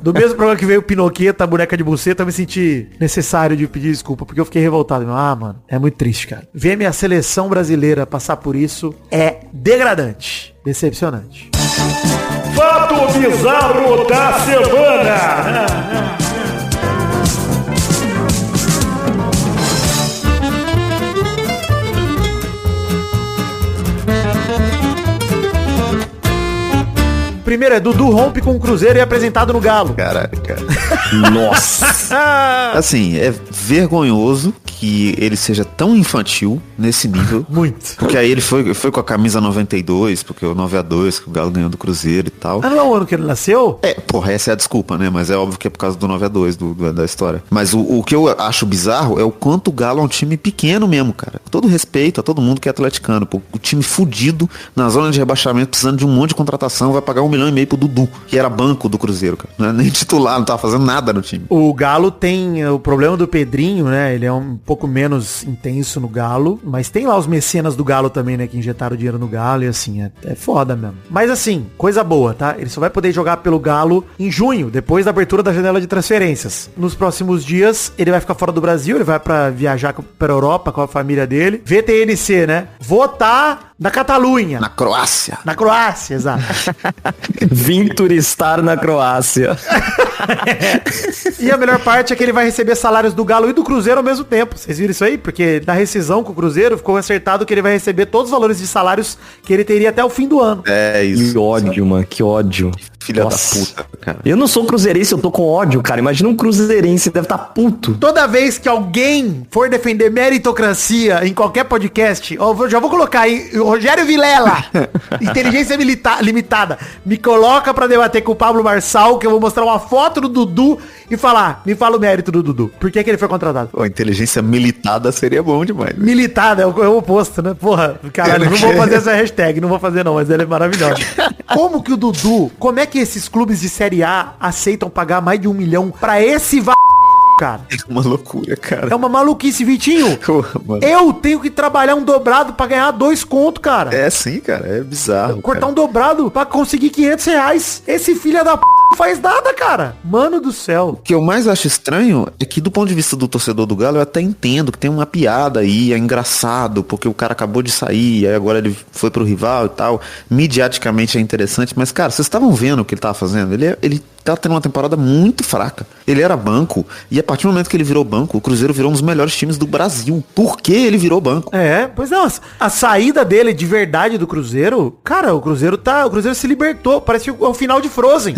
do mesmo programa que veio o Pinoqueta, a boneca de buceta, eu me senti necessário de pedir desculpa, porque eu fiquei revoltado. Ah, mano, é muito triste, cara. Ver minha seleção brasileira passar por isso é degradante. Decepcionante. Fato bizarro da semana. Primeiro é Dudu rompe com o Cruzeiro e é apresentado no Galo. Caralho, cara. Nossa. Assim, é vergonhoso que ele seja tão infantil nesse nível. Muito. Porque aí ele foi com a camisa 92, porque o 9-2 que o Galo ganhou do Cruzeiro e tal. Ah, não é o ano que ele nasceu? Porra, essa é a desculpa, né? Mas é óbvio que é por causa do 9-2 da história. Mas o que eu acho bizarro é o quanto o Galo é um time pequeno mesmo, cara. Com todo respeito a todo mundo que é atleticano. Pô, o time fudido na zona de rebaixamento, precisando de um monte de contratação, vai pagar 1,5 milhão pro Dudu, que era banco do Cruzeiro, cara. Não é nem titular, não tava fazendo nada no time. O Galo tem o problema do Pedrinho, né? Ele é um pouco menos intenso no Galo, mas tem lá os mecenas do Galo também, né? Que injetaram dinheiro no Galo e assim, é foda mesmo. Mas assim, coisa boa, tá? Ele só vai poder jogar pelo Galo em junho, depois da abertura da janela de transferências. Nos próximos dias, ele vai ficar fora do Brasil, ele vai pra viajar pra Europa com a família dele. VTNC, né? Votar na Catalunha. Na Croácia. Na Croácia, exato. Vim turistar na Croácia. E a melhor parte é que ele vai receber salários do Galo e do Cruzeiro ao mesmo tempo. Vocês viram isso aí? Porque na rescisão com o Cruzeiro ficou acertado que ele vai receber todos os valores de salários que ele teria até o fim do ano. É isso. Que ódio, mano. Que ódio. Filha Nossa. da puta, cara. Eu não sou cruzeirense, eu tô com ódio, cara. Imagina um cruzeirense, deve estar puto. Toda vez que alguém for defender meritocracia em qualquer podcast, ó, já vou colocar aí, o Rogério Vilela, inteligência limitada, me coloca pra debater com o Pablo Marçal, que eu vou mostrar uma foto do Dudu e falar, me fala o mérito do Dudu. Por que ele foi contratado? Pô, inteligência militada seria bom demais. Né? Militada, é o oposto, né? Porra, caralho, não vou fazer essa hashtag, não vou fazer não, mas ele é maravilhoso. Como que o Dudu, como é que esses clubes de Série A aceitam pagar mais de 1 milhão pra esse cara? É uma loucura, cara. É uma maluquice, Vitinho. Porra, mano. Eu tenho que trabalhar um dobrado pra ganhar 2 conto, cara. É sim, cara. É bizarro. Cortar cara. um dobrado pra conseguir 500 reais. Esse filho da não faz nada, cara. Mano do céu. O que eu mais acho estranho é que do ponto de vista do torcedor do Galo, eu até entendo que tem uma piada aí, é engraçado, porque o cara acabou de sair, aí agora ele foi pro rival e tal. Mediaticamente é interessante, mas, cara, vocês estavam vendo o que ele tava fazendo? Ele tá tendo uma temporada muito fraca. Ele era banco, e a partir do momento que ele virou banco, o Cruzeiro virou um dos melhores times do Brasil. Por que ele virou banco? É, pois não, a saída dele de verdade do Cruzeiro, cara, o Cruzeiro se libertou, parece o final de Frozen.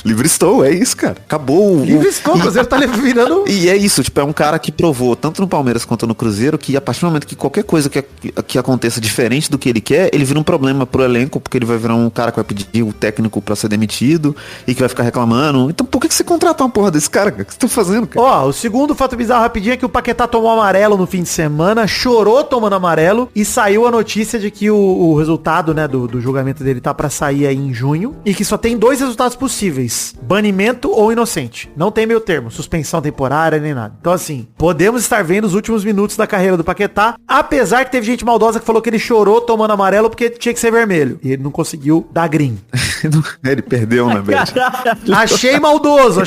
Livre estou, é isso, cara. Acabou. Livre estou, o Cruzeiro tá virando... E é isso, tipo, é um cara que provou, tanto no Palmeiras quanto no Cruzeiro, que a partir do momento que qualquer coisa que aconteça diferente do que ele quer, ele vira um problema pro elenco, porque ele vai virar um cara que vai pedir o técnico pra ser demitido, e que vai ficar reclamando. Então por que você contratar uma porra desse cara? O que você tá fazendo, cara? Ó, o segundo fato bizarro rapidinho é que o Paquetá tomou amarelo no fim de semana, chorou tomando amarelo, e saiu a notícia de que o resultado, né, do julgamento dele tá pra sair aí em junho, e que só tem 2 resultados possíveis: banimento ou inocente. Não tem meio termo, suspensão temporária nem nada. Então assim, podemos estar vendo os últimos minutos da carreira do Paquetá, apesar que teve gente maldosa que falou que ele chorou tomando amarelo porque tinha que ser vermelho, e ele não conseguiu dar green. Ele perdeu, né, velho? Achei maldoso.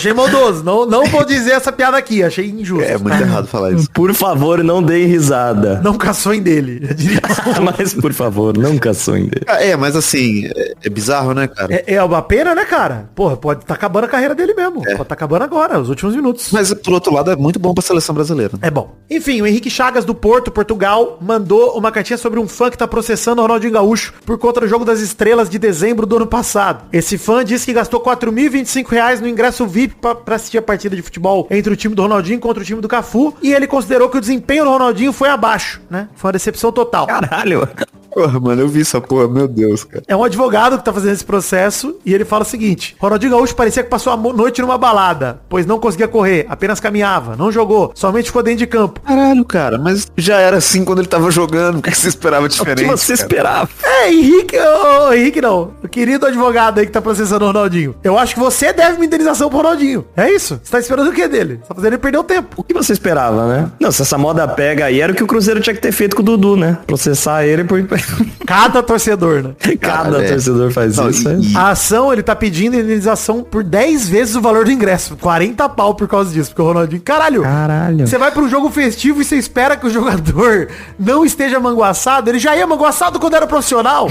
Não vou dizer essa piada aqui, achei injusto. É muito errado falar isso. Por favor, não deem risada. Não caçoem dele. Eu diria. Mas, por favor, não caçoem dele. Mas assim, é bizarro, né, cara? É uma pena, né, cara? Porra, pode tá acabando a carreira dele mesmo. Pode tá acabando agora, os últimos minutos. Mas, por outro lado, é muito bom pra seleção brasileira. É bom. Enfim, o Henrique Chagas do Porto, Portugal, mandou uma cartinha sobre um fã que tá processando o Ronaldinho Gaúcho por conta do Jogo das Estrelas de dezembro do ano passado. Esse fã disse que gastou R$4.025 no ingresso VIP pra assistir a partida de futebol entre o time do Ronaldinho contra o time do Cafu, e ele considerou que o desempenho do Ronaldinho foi abaixo, né? Foi uma decepção total. Caralho. Porra, mano, eu vi essa porra, meu Deus, cara. É um advogado que tá fazendo esse processo e ele fala o seguinte: Ronaldinho Gaúcho parecia que passou a noite numa balada, pois não conseguia correr, apenas caminhava, não jogou, somente ficou dentro de campo. Caralho, cara, mas já era assim quando ele tava jogando, o que você esperava diferente? O que você esperava? Henrique não, o querido advogado aí que tá processando o Ronaldinho, eu acho que você deve uma indenização pro Ronaldinho. É isso? Você tá esperando o que dele? Você tá fazendo ele perder o tempo. O que você esperava, né? Não, se essa moda pega aí, era o que o Cruzeiro tinha que ter feito com o Dudu, né? Processar ele por Cada torcedor, né? Cada torcedor faz isso. A ação, ele tá pedindo indenização por 10 vezes o valor do ingresso. 40 pau por causa disso. Porque o Ronaldinho... Caralho. Você vai pra um jogo festivo e você espera que o jogador não esteja manguaçado. Ele já ia manguaçado quando era profissional.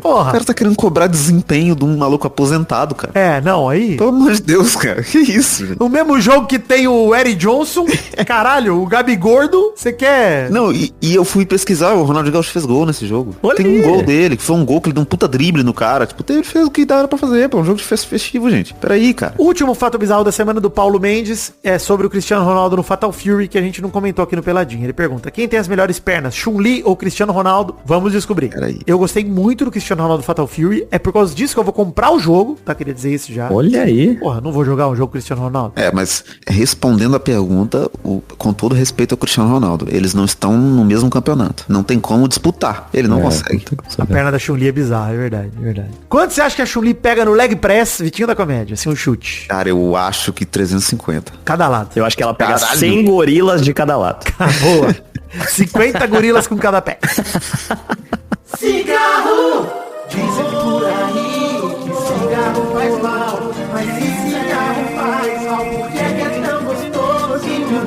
Porra. O cara tá querendo cobrar desempenho de um maluco aposentado, cara. Não, aí... Pelo amor de Deus, cara. Que isso, gente? O mesmo jogo que tem o Eric Johnson, caralho, o Gabi Gordo, você quer... Não, e eu fui pesquisar, o Ronaldinho Gaúcho fez gol nesse jogo. Olha tem aí. um gol dele, que foi um gol que ele deu um puta drible no cara. Tipo, ele fez o que dava pra fazer, pô, um jogo de festivo, gente. Peraí, cara. O último fato bizarro da semana do Paulo Mendes é sobre o Cristiano Ronaldo no Fatal Fury, que a gente não comentou aqui no Peladinho. Ele pergunta, quem tem as melhores pernas, Chun-Li ou Cristiano Ronaldo? Vamos descobrir. Peraí. Eu gostei muito do Cristiano Ronaldo no Fatal Fury, é por causa disso que eu vou comprar o jogo, tá? Queria dizer isso já. Olha aí. Porra, não vou jogar um jogo Cristiano Ronaldo. Mas respondendo a pergunta, com todo respeito ao Cristiano Ronaldo, eles não estão no mesmo campeonato. Não tem como disputar. Ele não consegue. A perna da Chun-Li é bizarra, é verdade. Quanto você acha que a Chun-Li pega no leg press, Vitinho da Comédia? Assim, um chute. Cara, eu acho que 350. Cada lado. Eu acho que ela pega Caralho. 100 gorilas de cada lado. Boa. 50 gorilas com cada pé. Cigarro! Dizem por aí que cigarro faz mal. Mas se cigarro faz mal, por que é tão gostoso? Dizem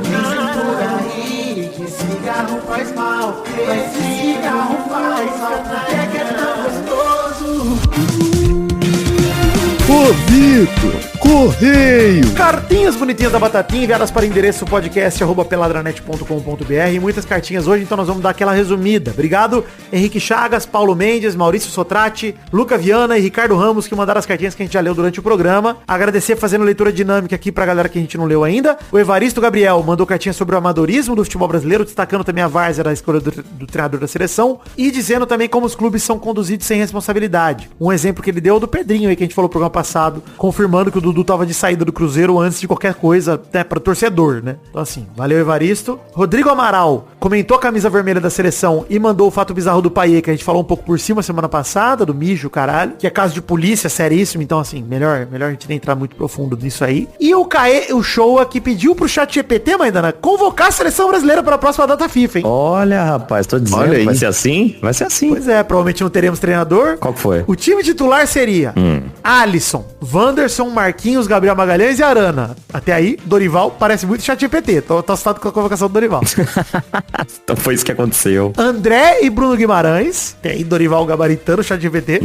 por aí que cigarro faz mal. Mas se cigarro faz mal, por que é tão gostoso? Ô, Vitor, correio. Cartinhas bonitinhas da Batatinha enviadas para o endereço podcast@peladranet.com.br. Muitas cartinhas hoje, então nós vamos dar aquela resumida. Obrigado, Henrique Chagas, Paulo Mendes, Maurício Sotrati, Luca Viana e Ricardo Ramos, que mandaram as cartinhas que a gente já leu durante o programa. Agradecer fazendo leitura dinâmica aqui pra galera que a gente não leu ainda. O Evaristo Gabriel mandou cartinha sobre o amadorismo do futebol brasileiro, destacando também a várzea da escolha do treinador da seleção e dizendo também como os clubes são conduzidos sem responsabilidade. Um exemplo que ele deu é o do Pedrinho aí, que a gente falou no programa passado, confirmando que o Dudu tava de saída do Cruzeiro antes de qualquer coisa, né, pra torcedor, né? Então assim, valeu Evaristo. Rodrigo Amaral comentou a camisa vermelha da seleção e mandou o fato bizarro do Paiê, que a gente falou um pouco por cima semana passada, do mijo, caralho, que é caso de polícia, seríssimo, então assim, melhor a gente nem entrar muito profundo nisso aí. E o Caê, o Showa, que pediu pro chat GPT, Maidana, convocar a seleção brasileira para a próxima data FIFA, hein? Olha, rapaz, tô dizendo. Olha aí. Vai ser assim? Vai ser assim. Pois é, provavelmente não teremos treinador. Qual que foi? O time titular seria Alisson, Wanderson, Marquinhos, Gabriel Magalhães e Arana. Até aí, Dorival parece muito chat GPT. Tô assustado com a convocação do Dorival. Então foi isso que aconteceu. André e Bruno Guimarães. Tem aí Dorival gabaritando, chat GPT.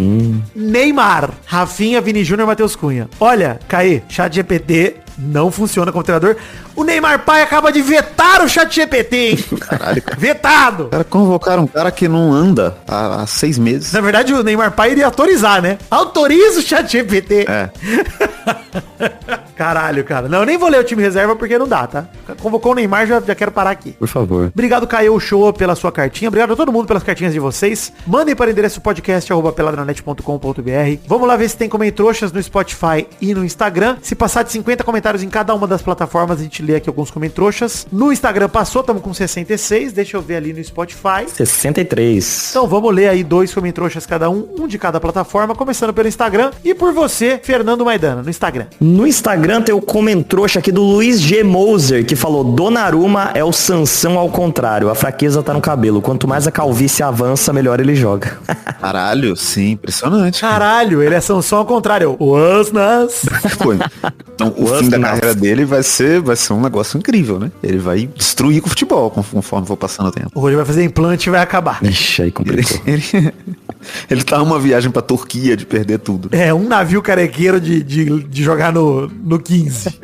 Neymar, Rafinha, Vini Júnior, Matheus Cunha. Olha, Caê, chat GPT não funciona como treinador. O Neymar Pai acaba de vetar o chat GPT, hein? Caralho, cara. Vetado. O cara convocaram um cara que não anda há 6 meses. Na verdade, o Neymar Pai iria autorizar, né? Autoriza o chat GPT. É. Caralho, cara. Não, eu nem vou ler o time reserva porque não dá, tá? Convocou o Neymar, já quero parar aqui. Por favor. Obrigado, Caio Show, pela sua cartinha. Obrigado a todo mundo pelas cartinhas de vocês. Mandem para o endereço podcast@peladranet.com.br. Vamos lá ver se tem comentroxas no Spotify e no Instagram. Se passar de 50 comentários em cada uma das plataformas, a gente lê aqui alguns comentroxas. No Instagram passou, estamos com 66. Deixa eu ver ali no Spotify. 63. Então vamos ler aí 2 comentroxas cada um de cada plataforma, começando pelo Instagram. E por você, Fernando Maidana, no Instagram. No Instagram tem o comentrouxa aqui do Luiz G. Moser, que falou: Donnarumma é o Sansão ao contrário, a fraqueza tá no cabelo. Quanto mais a calvície avança, melhor ele joga. Caralho, sim, impressionante. Caralho, ele é Sansão ao contrário. O Asnas. Pô, então o fim da carreira dele vai ser um negócio incrível, né? Ele vai destruir com o futebol conforme for passando o tempo. O Rony vai fazer implante e vai acabar. Ixi, aí complicou. Ele tá uma viagem pra Turquia de perder tudo. É, um navio carequeiro de jogar no 15.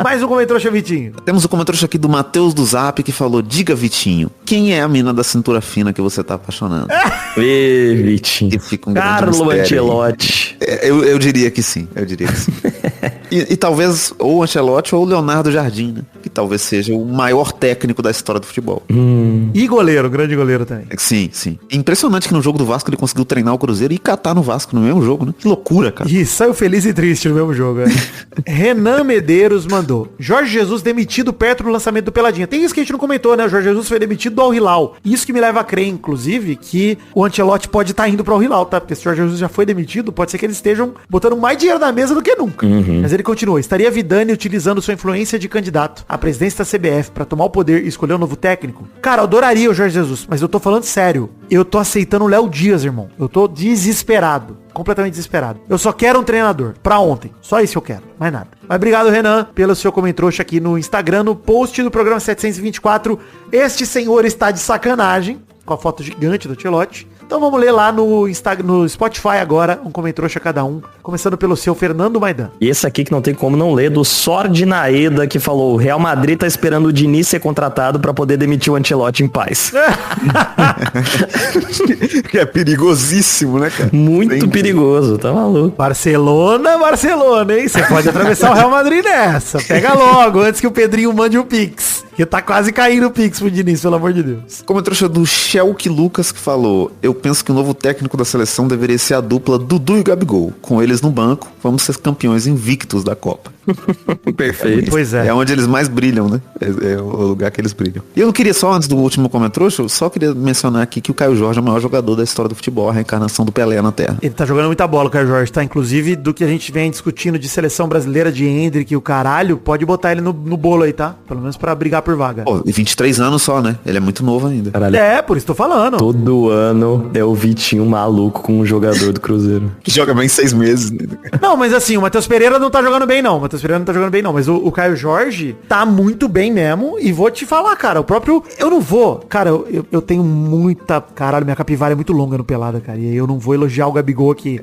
Mais um comentário, Vitinho. Temos o comentário aqui do Matheus do Zap que falou: diga, Vitinho, quem é a mina da cintura fina que você tá apaixonando? Ê, Vitinho. E fica um grande Carlo mistério aí. Ancelotti. Eu diria que sim, E talvez ou o Ancelotti ou o Leonardo Jardim, né? Que talvez seja o maior técnico da história do futebol. E goleiro, grande goleiro também. Sim, sim. Impressionante que no jogo do Vasco ele conseguiu treinar o Cruzeiro e catar no Vasco no mesmo jogo, né? Que loucura, cara. E saiu feliz e triste no mesmo jogo. Renan Medeiros mandou: Jorge Jesus demitido perto do lançamento do Peladinha. Tem isso que a gente não comentou, né? O Jorge Jesus foi demitido do Al Hilal. Isso que me leva a crer, inclusive, que o Ancelotti pode estar indo para o Al Hilal, tá? Porque se o Jorge Jesus já foi demitido, pode ser que eles estejam botando mais dinheiro na mesa do que nunca. Mas ele continua, estaria Vidani utilizando sua influência de candidato à presidência da CBF pra tomar o poder e escolher um novo técnico? Cara, eu adoraria o Jorge Jesus, mas eu tô falando sério. Eu tô aceitando o Léo Dias, irmão. Eu tô desesperado. Completamente desesperado. Eu só quero um treinador. Pra ontem. Só isso eu quero. Mais nada. Mas obrigado, Renan, pelo seu comentrouxa aqui no Instagram, no post do programa 724. Este senhor está de sacanagem. Com a foto gigante do Ancelotti. Então vamos ler lá no Spotify agora, um comentrouxa cada um. Começando pelo seu Fernando Maidan. E esse aqui que não tem como não ler, do Sordi Naeda, que falou: o Real Madrid tá esperando o Diniz ser contratado pra poder demitir o Ancelotti em paz. Que é perigosíssimo, né, cara? Muito perigoso, tá maluco. Barcelona, hein? Você pode atravessar o Real Madrid nessa. Pega logo, antes que o Pedrinho mande o Pix. Que tá quase caindo o Pix pro Diniz, pelo amor de Deus. Comentrouxa do Shelk Lucas, que falou: eu penso que o novo técnico da seleção deveria ser a dupla Dudu e Gabigol. Com eles no banco, vamos ser campeões invictos da Copa. Perfeito. Pois é. É onde eles mais brilham, né? É o lugar que eles brilham. E eu não queria só, antes do último comentrouxa, eu só queria mencionar aqui que o Caio Jorge é o maior jogador da história do futebol, a reencarnação do Pelé na Terra. Ele tá jogando muita bola, o Caio Jorge, tá? Inclusive, do que a gente vem discutindo de seleção brasileira, de Hendrick e o caralho, pode botar ele no bolo aí, tá? Pelo menos pra brigar por vaga. Pô, e 23 anos só, né? Ele é muito novo ainda. Caralho. É, por isso tô falando. Todo ano é o Vitinho maluco com um jogador do Cruzeiro. Que joga bem 6 meses. Né? Não, mas assim, o Matheus Pereira não tá jogando bem, não. Mas o Caio Jorge tá muito bem mesmo. E vou te falar, cara, o próprio... Eu não vou... Cara, eu tenho muita... Caralho, minha capivara é muito longa no Pelada, cara. E eu não vou elogiar o Gabigol aqui.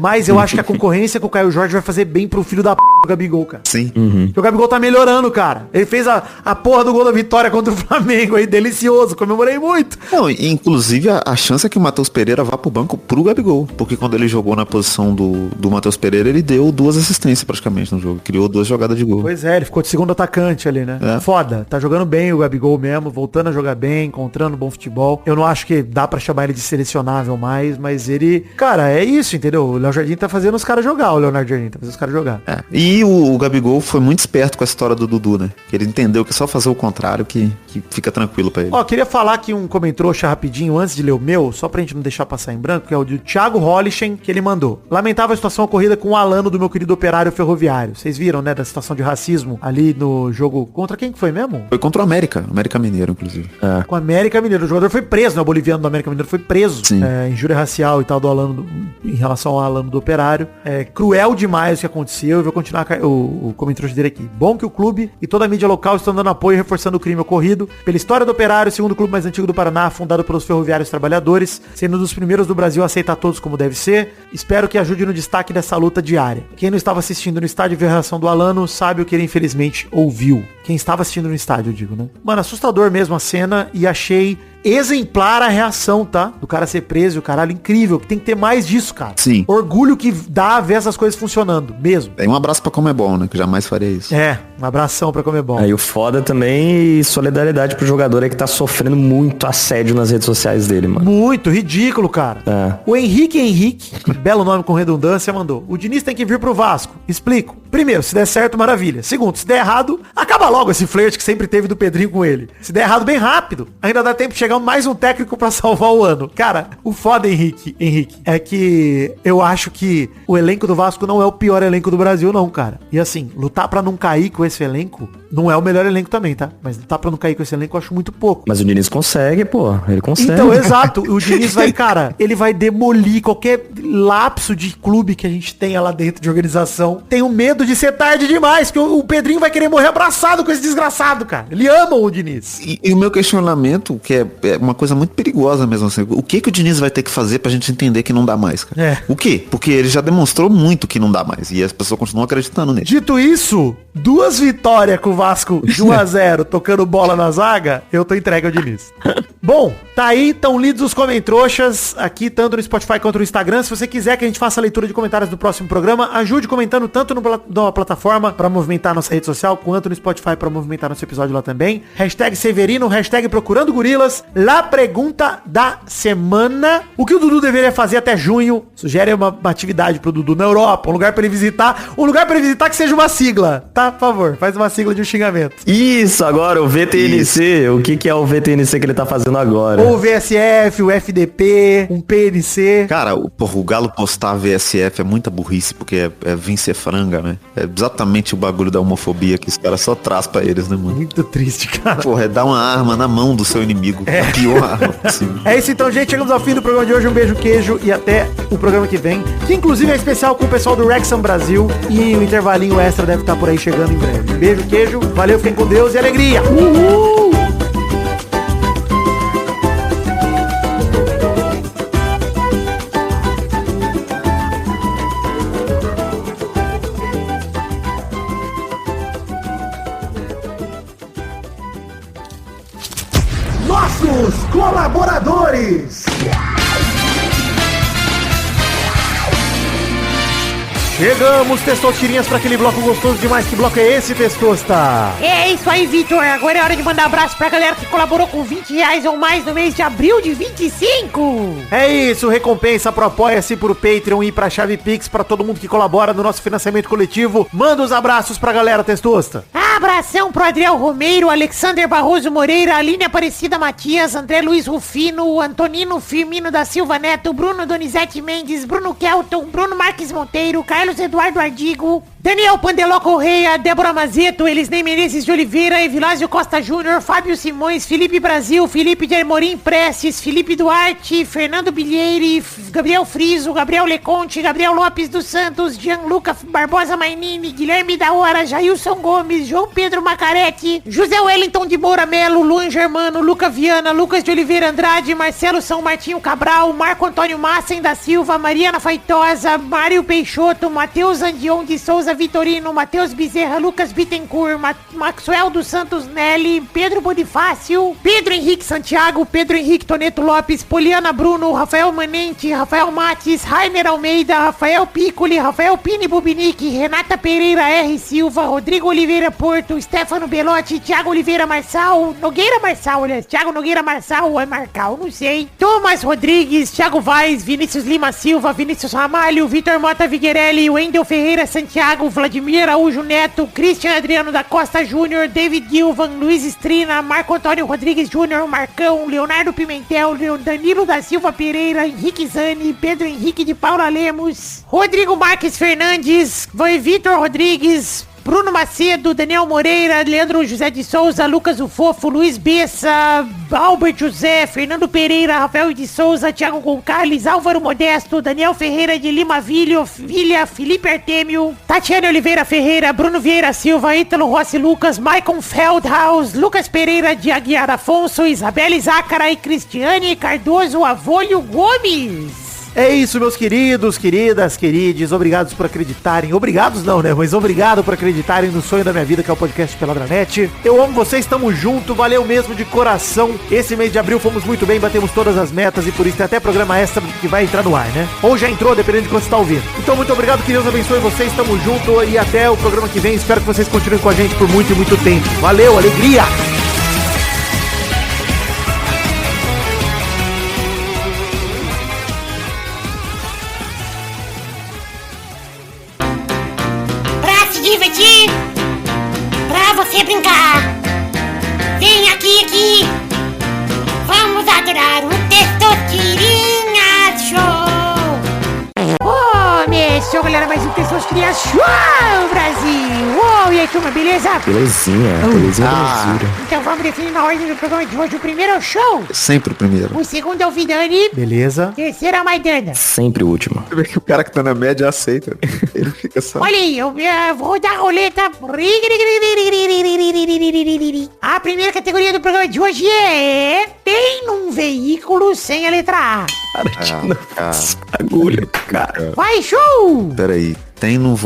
Mas eu acho que a concorrência com o Caio Jorge vai fazer bem pro filho da p... do Gabigol, cara. Sim. Porque o Gabigol tá melhorando, cara. Ele fez a porra do gol da vitória contra o Flamengo aí, delicioso. Comemorei muito. Não, inclusive a chance é que o Matheus Pereira vá pro banco pro Gabigol. Porque quando ele jogou na posição do Matheus Pereira, ele deu 2 assistências praticamente no jogo. Criou 2 jogadas de gol. Pois é, ele ficou de segundo atacante ali, né? É. Foda. Tá jogando bem o Gabigol mesmo, voltando a jogar bem, encontrando bom futebol. Eu não acho que dá pra chamar ele de selecionável mais, mas ele... Cara, é isso, entendeu? O Léo Jardim tá fazendo os caras jogar, o Leonardo Jardim tá fazendo os caras jogar. É. E o Gabigol foi muito esperto com a história do Dudu, né? Que ele entendeu que é só fazer o contrário que fica tranquilo pra ele. Ó, queria falar aqui um comentrouxa rapidinho antes de ler o meu, só pra gente não deixar passar em branco, que é o do Thiago Hollichen, que ele mandou. Lamentável a situação ocorrida com o Alano do meu querido Operário Ferroviário. Vocês viram, né, da situação de racismo ali no jogo contra quem que foi mesmo? Foi contra o América Mineiro, inclusive. É. Com o América Mineiro. O jogador foi preso, né? O boliviano do América Mineiro foi preso. Sim. Injúria racial e tal do Alano, em relação ao Alano do Operário. É cruel demais o que aconteceu. Eu vou continuar o comentário dele aqui. Bom que o clube e toda a mídia local estão dando apoio e reforçando o crime ocorrido. Pela história do Operário, o segundo clube mais antigo do Paraná, fundado pelos ferroviários trabalhadores, sendo um dos primeiros do Brasil a aceitar todos como deve ser. Espero que ajude no destaque dessa luta diária. Quem não estava assistindo no estádio de reação do Alano sabe o que ele infelizmente ouviu. Quem estava assistindo no estádio, eu digo, né? Mano, assustador mesmo a cena e achei exemplar a reação, tá? Do cara ser preso, o caralho, incrível. Tem que ter mais disso, cara. Sim. Orgulho que dá a ver essas coisas funcionando, mesmo. Tem um abraço pra Comebol, né? Que jamais faria isso. É, um abração pra comer bom. Aí o foda também e solidariedade pro jogador aí que tá sofrendo muito assédio nas redes sociais dele, mano. Muito ridículo, cara. É. O Henrique, belo nome com redundância, mandou: o Diniz tem que vir pro Vasco. Explico. Primeiro, se der certo, maravilha. Segundo, se der errado, acaba logo esse flerte que sempre teve do Pedrinho com ele. Se der errado, bem rápido. Ainda dá tempo de chegar mais um técnico pra salvar o ano. Cara, o foda, Henrique, é que eu acho que o elenco do Vasco não é o pior elenco do Brasil, não, cara. E assim, lutar pra não cair com esse elenco não é o melhor elenco também, tá? Mas lutar pra não cair com esse elenco eu acho muito pouco. Mas o Diniz consegue, pô. Ele consegue. Então, exato. O Diniz vai, cara, ele vai demolir qualquer lapso de clube que a gente tenha lá dentro de organização. Tenho medo de ser tarde demais, que o Pedrinho vai querer morrer abraçado com esse desgraçado, cara. Ele ama o Diniz. E o meu questionamento, que é uma coisa muito perigosa mesmo assim, o que o Diniz vai ter que fazer pra gente entender que não dá mais, cara? É. O quê? Porque ele já demonstrou muito que não dá mais, e as pessoas continuam acreditando nele. Dito isso, 2 vitórias com o Vasco de 1-0, tocando bola na zaga, eu tô entregue ao Diniz. Bom, tá aí, tão lidos os comentroxas aqui, tanto no Spotify quanto no Instagram. Se você quiser que a gente faça a leitura de comentários do próximo programa, ajude comentando tanto na plataforma pra movimentar nossa rede social, quanto no Spotify pra movimentar nosso episódio lá também. Hashtag Severino, hashtag Procurando Gorilas. La pergunta da semana: o que o Dudu deveria fazer até junho? Sugere uma atividade pro Dudu na Europa, um lugar pra ele visitar. Um lugar pra ele visitar que seja uma sigla, tá? Por favor, faz uma sigla de um xingamento. Isso, agora o VTNC. O que é o VTNC que ele tá fazendo agora? Ou o VSF, o FDP, um PNC. Cara, o Galo postar VSF é muita burrice, porque é vencer franga, né? É exatamente o bagulho da homofobia que os caras só traz pra eles, né, mano? Muito triste, cara. Porra, é dar uma arma na mão do seu inimigo. É a pior arma possível. É isso então, gente. Chegamos ao fim do programa de hoje. Um beijo, queijo e até o programa que vem. Que inclusive é especial com o pessoal do Wrexham Brasil. E o intervalinho extra deve estar por aí chegando em breve. Beijo, queijo. Valeu, fiquem com Deus e alegria. Uhul! Nossos colaboradores. Chegamos, Testosterinhas, para aquele bloco gostoso demais. Que bloco é esse, Testosta? É isso aí, Vitor. Agora é hora de mandar abraço pra galera que colaborou com R$20 ou mais no mês de abril de 25. É isso, recompensa pro Apoia-se, pro Patreon e pra Chave Pix, pra todo mundo que colabora no nosso financiamento coletivo. Manda os abraços pra galera, Testosta. Abração pro Adriel Romeiro, Alexander Barroso Moreira, Aline Aparecida Matias, André Luiz Rufino, Antonino Firmino da Silva Neto, Bruno Donizete Mendes, Bruno Kelton, Bruno Marques Monteiro, Carlos Eduardo Ardigo, Daniel Pandeló Correia, Débora Mazeto, Elisnei Menezes de Oliveira, Evilásio Costa Júnior, Fábio Simões, Felipe Brasil, Felipe de Amorim Prestes, Felipe Duarte, Fernando Bilheire, Gabriel Friso, Gabriel Leconte, Gabriel Lopes dos Santos, Gianluca Barbosa Mainini, Guilherme da Hora, Jailson Gomes, João Pedro Macarete, José Wellington de Moura Melo, Luan Germano, Luca Viana, Lucas de Oliveira Andrade, Marcelo São Martinho Cabral, Marco Antônio Massen da Silva, Mariana Faitosa, Mário Peixoto, Matheus Andion de Souza Vitorino, Matheus Bezerra, Lucas Bittencourt, Maxwell dos Santos Nelly, Pedro Bonifácio, Pedro Henrique Santiago, Pedro Henrique Toneto Lopes, Poliana Bruno, Rafael Manente, Rafael Mates, Rainer Almeida, Rafael Piccoli, Rafael Pini Bubinique, Renata Pereira R. Silva, Rodrigo Oliveira Porto, Stefano Belotti, Thiago Oliveira Marçal, Nogueira Marçal, aliás, Thiago Nogueira Marçal ou é Marcal, não sei, Thomas Rodrigues, Thiago Vaz, Vinícius Lima Silva, Vinícius Ramalho, Vitor Mota Viguerelli, Wendel Ferreira Santiago, Vladimir Araújo Neto, Christian Adriano da Costa Júnior, David Gilvan, Luiz Estrina, Marco Antônio Rodrigues Júnior, Marcão, Leonardo Pimentel, Danilo da Silva Pereira, Henrique Zani, Pedro Henrique de Paula Lemos, Rodrigo Marques Fernandes, Vitor Rodrigues, Bruno Macedo, Daniel Moreira, Leandro José de Souza, Lucas Ufofo, Luiz Bessa, Albert José, Fernando Pereira, Rafael de Souza, Thiago Gonçalves, Álvaro Modesto, Daniel Ferreira de Lima Vilha, Felipe Artemio, Tatiana Oliveira Ferreira, Bruno Vieira Silva, Ítalo Rossi Lucas, Maicon Feldhaus, Lucas Pereira de Aguiar Afonso, Isabelle Zácara e Cristiane Cardoso Avolho Gomes. É isso, meus queridos, queridas, querides, obrigados por acreditarem, obrigados não, né, mas obrigado por acreditarem no sonho da minha vida, que é o podcast Peladranet. Eu amo vocês, tamo junto, valeu mesmo de coração. Esse mês de abril fomos muito bem, batemos todas as metas e por isso tem até programa extra que vai entrar no ar, né? Ou já entrou, dependendo de quando você tá ouvindo. Então muito obrigado, que Deus abençoe vocês, tamo junto e até o programa que vem. Espero que vocês continuem com a gente por muito e muito tempo. Valeu, alegria! Divertir, pra você brincar. Vem aqui, vamos adorar o Testosterinha Show. Começou, galera, mais um Testosterinha Show, Brasil. E aí, turma, beleza? Belezinha, belezinha. Então vamos definir na ordem do programa de hoje. O primeiro é o Show. Sempre o primeiro. O segundo é o Vidani. Beleza. O terceiro é a Maidana. Sempre o último. Você vê que o cara que tá na média aceita. Ele fica só... Olha aí, eu vou rodar a roleta. A primeira categoria do programa de hoje é... Tem num veículo sem a letra A. Bagulho, cara. Vai, Show! Peraí, tem no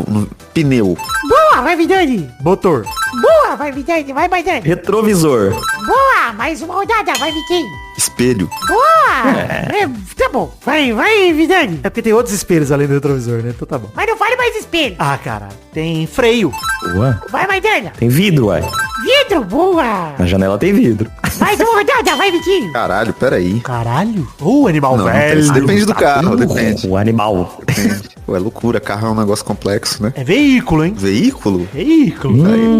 pneu. Boa, vai, Vidani. Motor. Boa, vai, Vidani. Vai, Maidana. Retrovisor. Boa, mais uma rodada. Vai, Vitinho. Espelho. Boa. Tá bom. Vai, Vidani. É porque tem outros espelhos além do retrovisor, né? Então tá bom. Mas não fale mais espelho. Ah, caralho. Tem freio. Boa. Vai, Maidana. Tem vidro, uai. Vidro, boa. Na janela tem vidro. Mais uma rodada. Vai, Vitinho. Caralho, peraí. Caralho. Animal Não, velho. depende do carro, depende. O animal. Depende. Pô, é loucura, carro é um negócio complexo, né? É veículo, hein? Veículo? Veículo. Aí não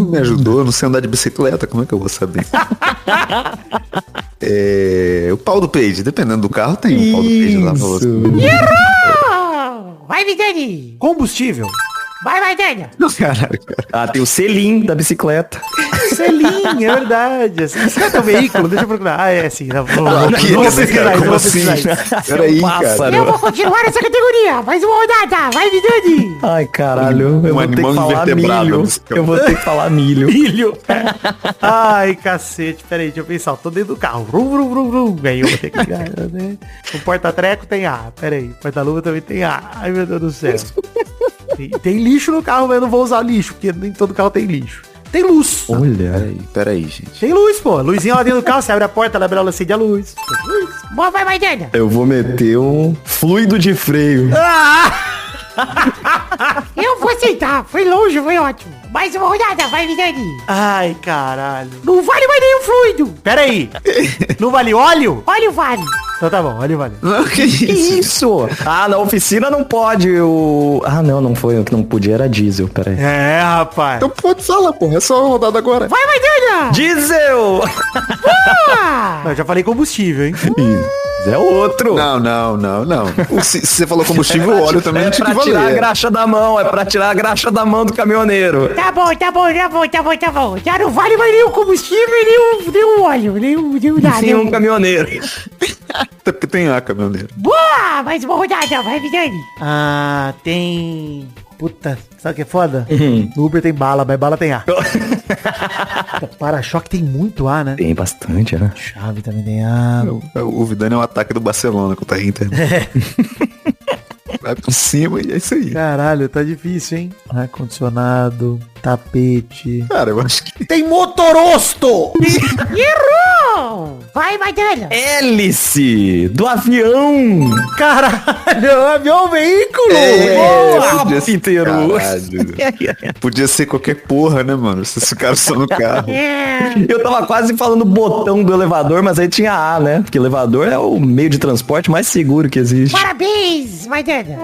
me ajudou, eu não sei andar de bicicleta, como é que eu vou saber? O pau do peixe, dependendo do carro, tem um pau do peixe lá pra você. Vai, Vidani. Combustível. Vai, Daniel. Caralho, cara. Ah, tem o selim da bicicleta. Selinho, é verdade. Esse é o veículo, deixa eu procurar. Ah, é sim. Não vou pesquisar isso, Como vou assim? pesquisar isso. Peraí, Pássaro. cara. Eu vou continuar nessa categoria. Mais uma rodada. Vai, Vidani. Ai, caralho. Eu vou ter animal que falar invertebrado, milho. musical. Eu vou ter que falar milho. Filho. Ai, cacete. Peraí, deixa eu pensar. Eu tô dentro do carro. Vrum, vrum, vrum, vrum. Aí eu vou ter que ligar, né? O porta-treco tem ar. Peraí. O porta-luva também tem ar. Ai, meu Deus do céu. Tem lixo no carro, mas eu não vou usar lixo, porque nem todo carro tem lixo. Tem luz. Olha. Peraí, gente. Tem luz, pô. Luzinha lá dentro do carro, você abre a porta, ela abre ela acende a luz. Tem luz. Boa, vai, Daniel. Eu vou meter um fluido de freio. Eu vou aceitar. Foi longe, foi ótimo. Mais uma rodada. Vai, Vidani. Ai, caralho. Não vale mais nenhum fluido. Peraí. Não vale óleo? Olha o vale. Então tá bom, óleo vale. Não, que Que isso? isso? Ah, na oficina não pode. Ah, não foi. O que não podia era diesel. Pera aí. É, rapaz. Então pode falar, porra. É só rodada agora. Vai, Daniel. Diesel! Boa. Eu já falei combustível, hein? É outro. Não. Se você falou combustível, o óleo também É não tinha pra que tirar a valer. graxa da mão. É pra tirar a graxa da mão do caminhoneiro. Tá bom. Já não vale mais nenhum combustível, nem o óleo, nem o nada. Sim, um caminhoneiro. Até porque tem ar, caminhoneiro. Boa! Mais uma rodada, vai, Vidani. Ah, tem... Puta, sabe o que é foda? No Uber tem bala, mas bala tem ar. Para-choque tem muito ar, né? Tem bastante, né? Chave também tem ar. O Vidani é o ataque do Barcelona contra a Inter. Vai por cima e é isso aí. Caralho, tá difícil, hein? Ar-condicionado, tapete... Cara, eu acho que... Tem motorosto! Errou! Vai, Daniel. Hélice do avião. Caralho, avião, veículo! podia ser, Peteru. caralho. Podia ser qualquer porra, né, mano? Vocês ficaram só no carro. Eu tava quase falando botão do elevador, mas aí tinha A, né? Porque elevador é o meio de transporte mais seguro que existe. Parabéns, Daniel.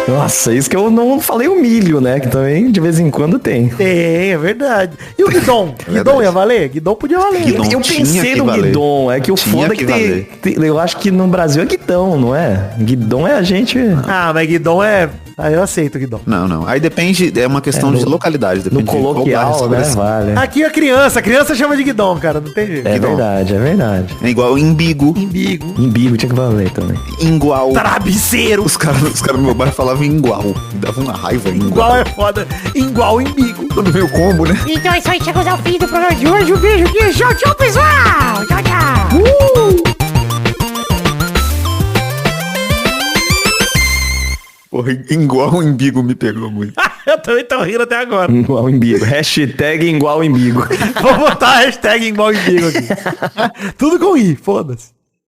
Nossa, isso que eu não falei o milho, né? Que também de vez em quando tem. Tem, é verdade. E o guidon? Guidon ia valer? Guidon podia valer. Guidon. Eu tinha pensei que no valer. guidon, é que o Tinha foda é que que eu acho que no Brasil é guidão, não é? Guidon é a gente... Ah, mas guidon é... Ah, eu aceito guidon. Não. Aí depende, é uma questão de localidade. No Depende de qual coloquial, bairro né? você Vale. Aqui a criança chama de guidon, cara, não tem jeito. É guidon. verdade, é verdade. É igual imbigo, Imbigo. Embigo tinha que valer também. igual. Travesseiro. Os caras do meu bairro falavam igual. Me dava uma raiva, Igual igual. é foda. Igual imbigo. No meu combo, né? Então é isso aí, chegamos ao fim do programa de hoje. Um beijo aqui, tchau, pessoal. Tchau. Porra, igual o imbigo me pegou muito. Eu também tô rindo até agora. Igual embigo. Hashtag igual embigo. Vou botar a hashtag igual imbigo aqui. Tudo com I, foda-se.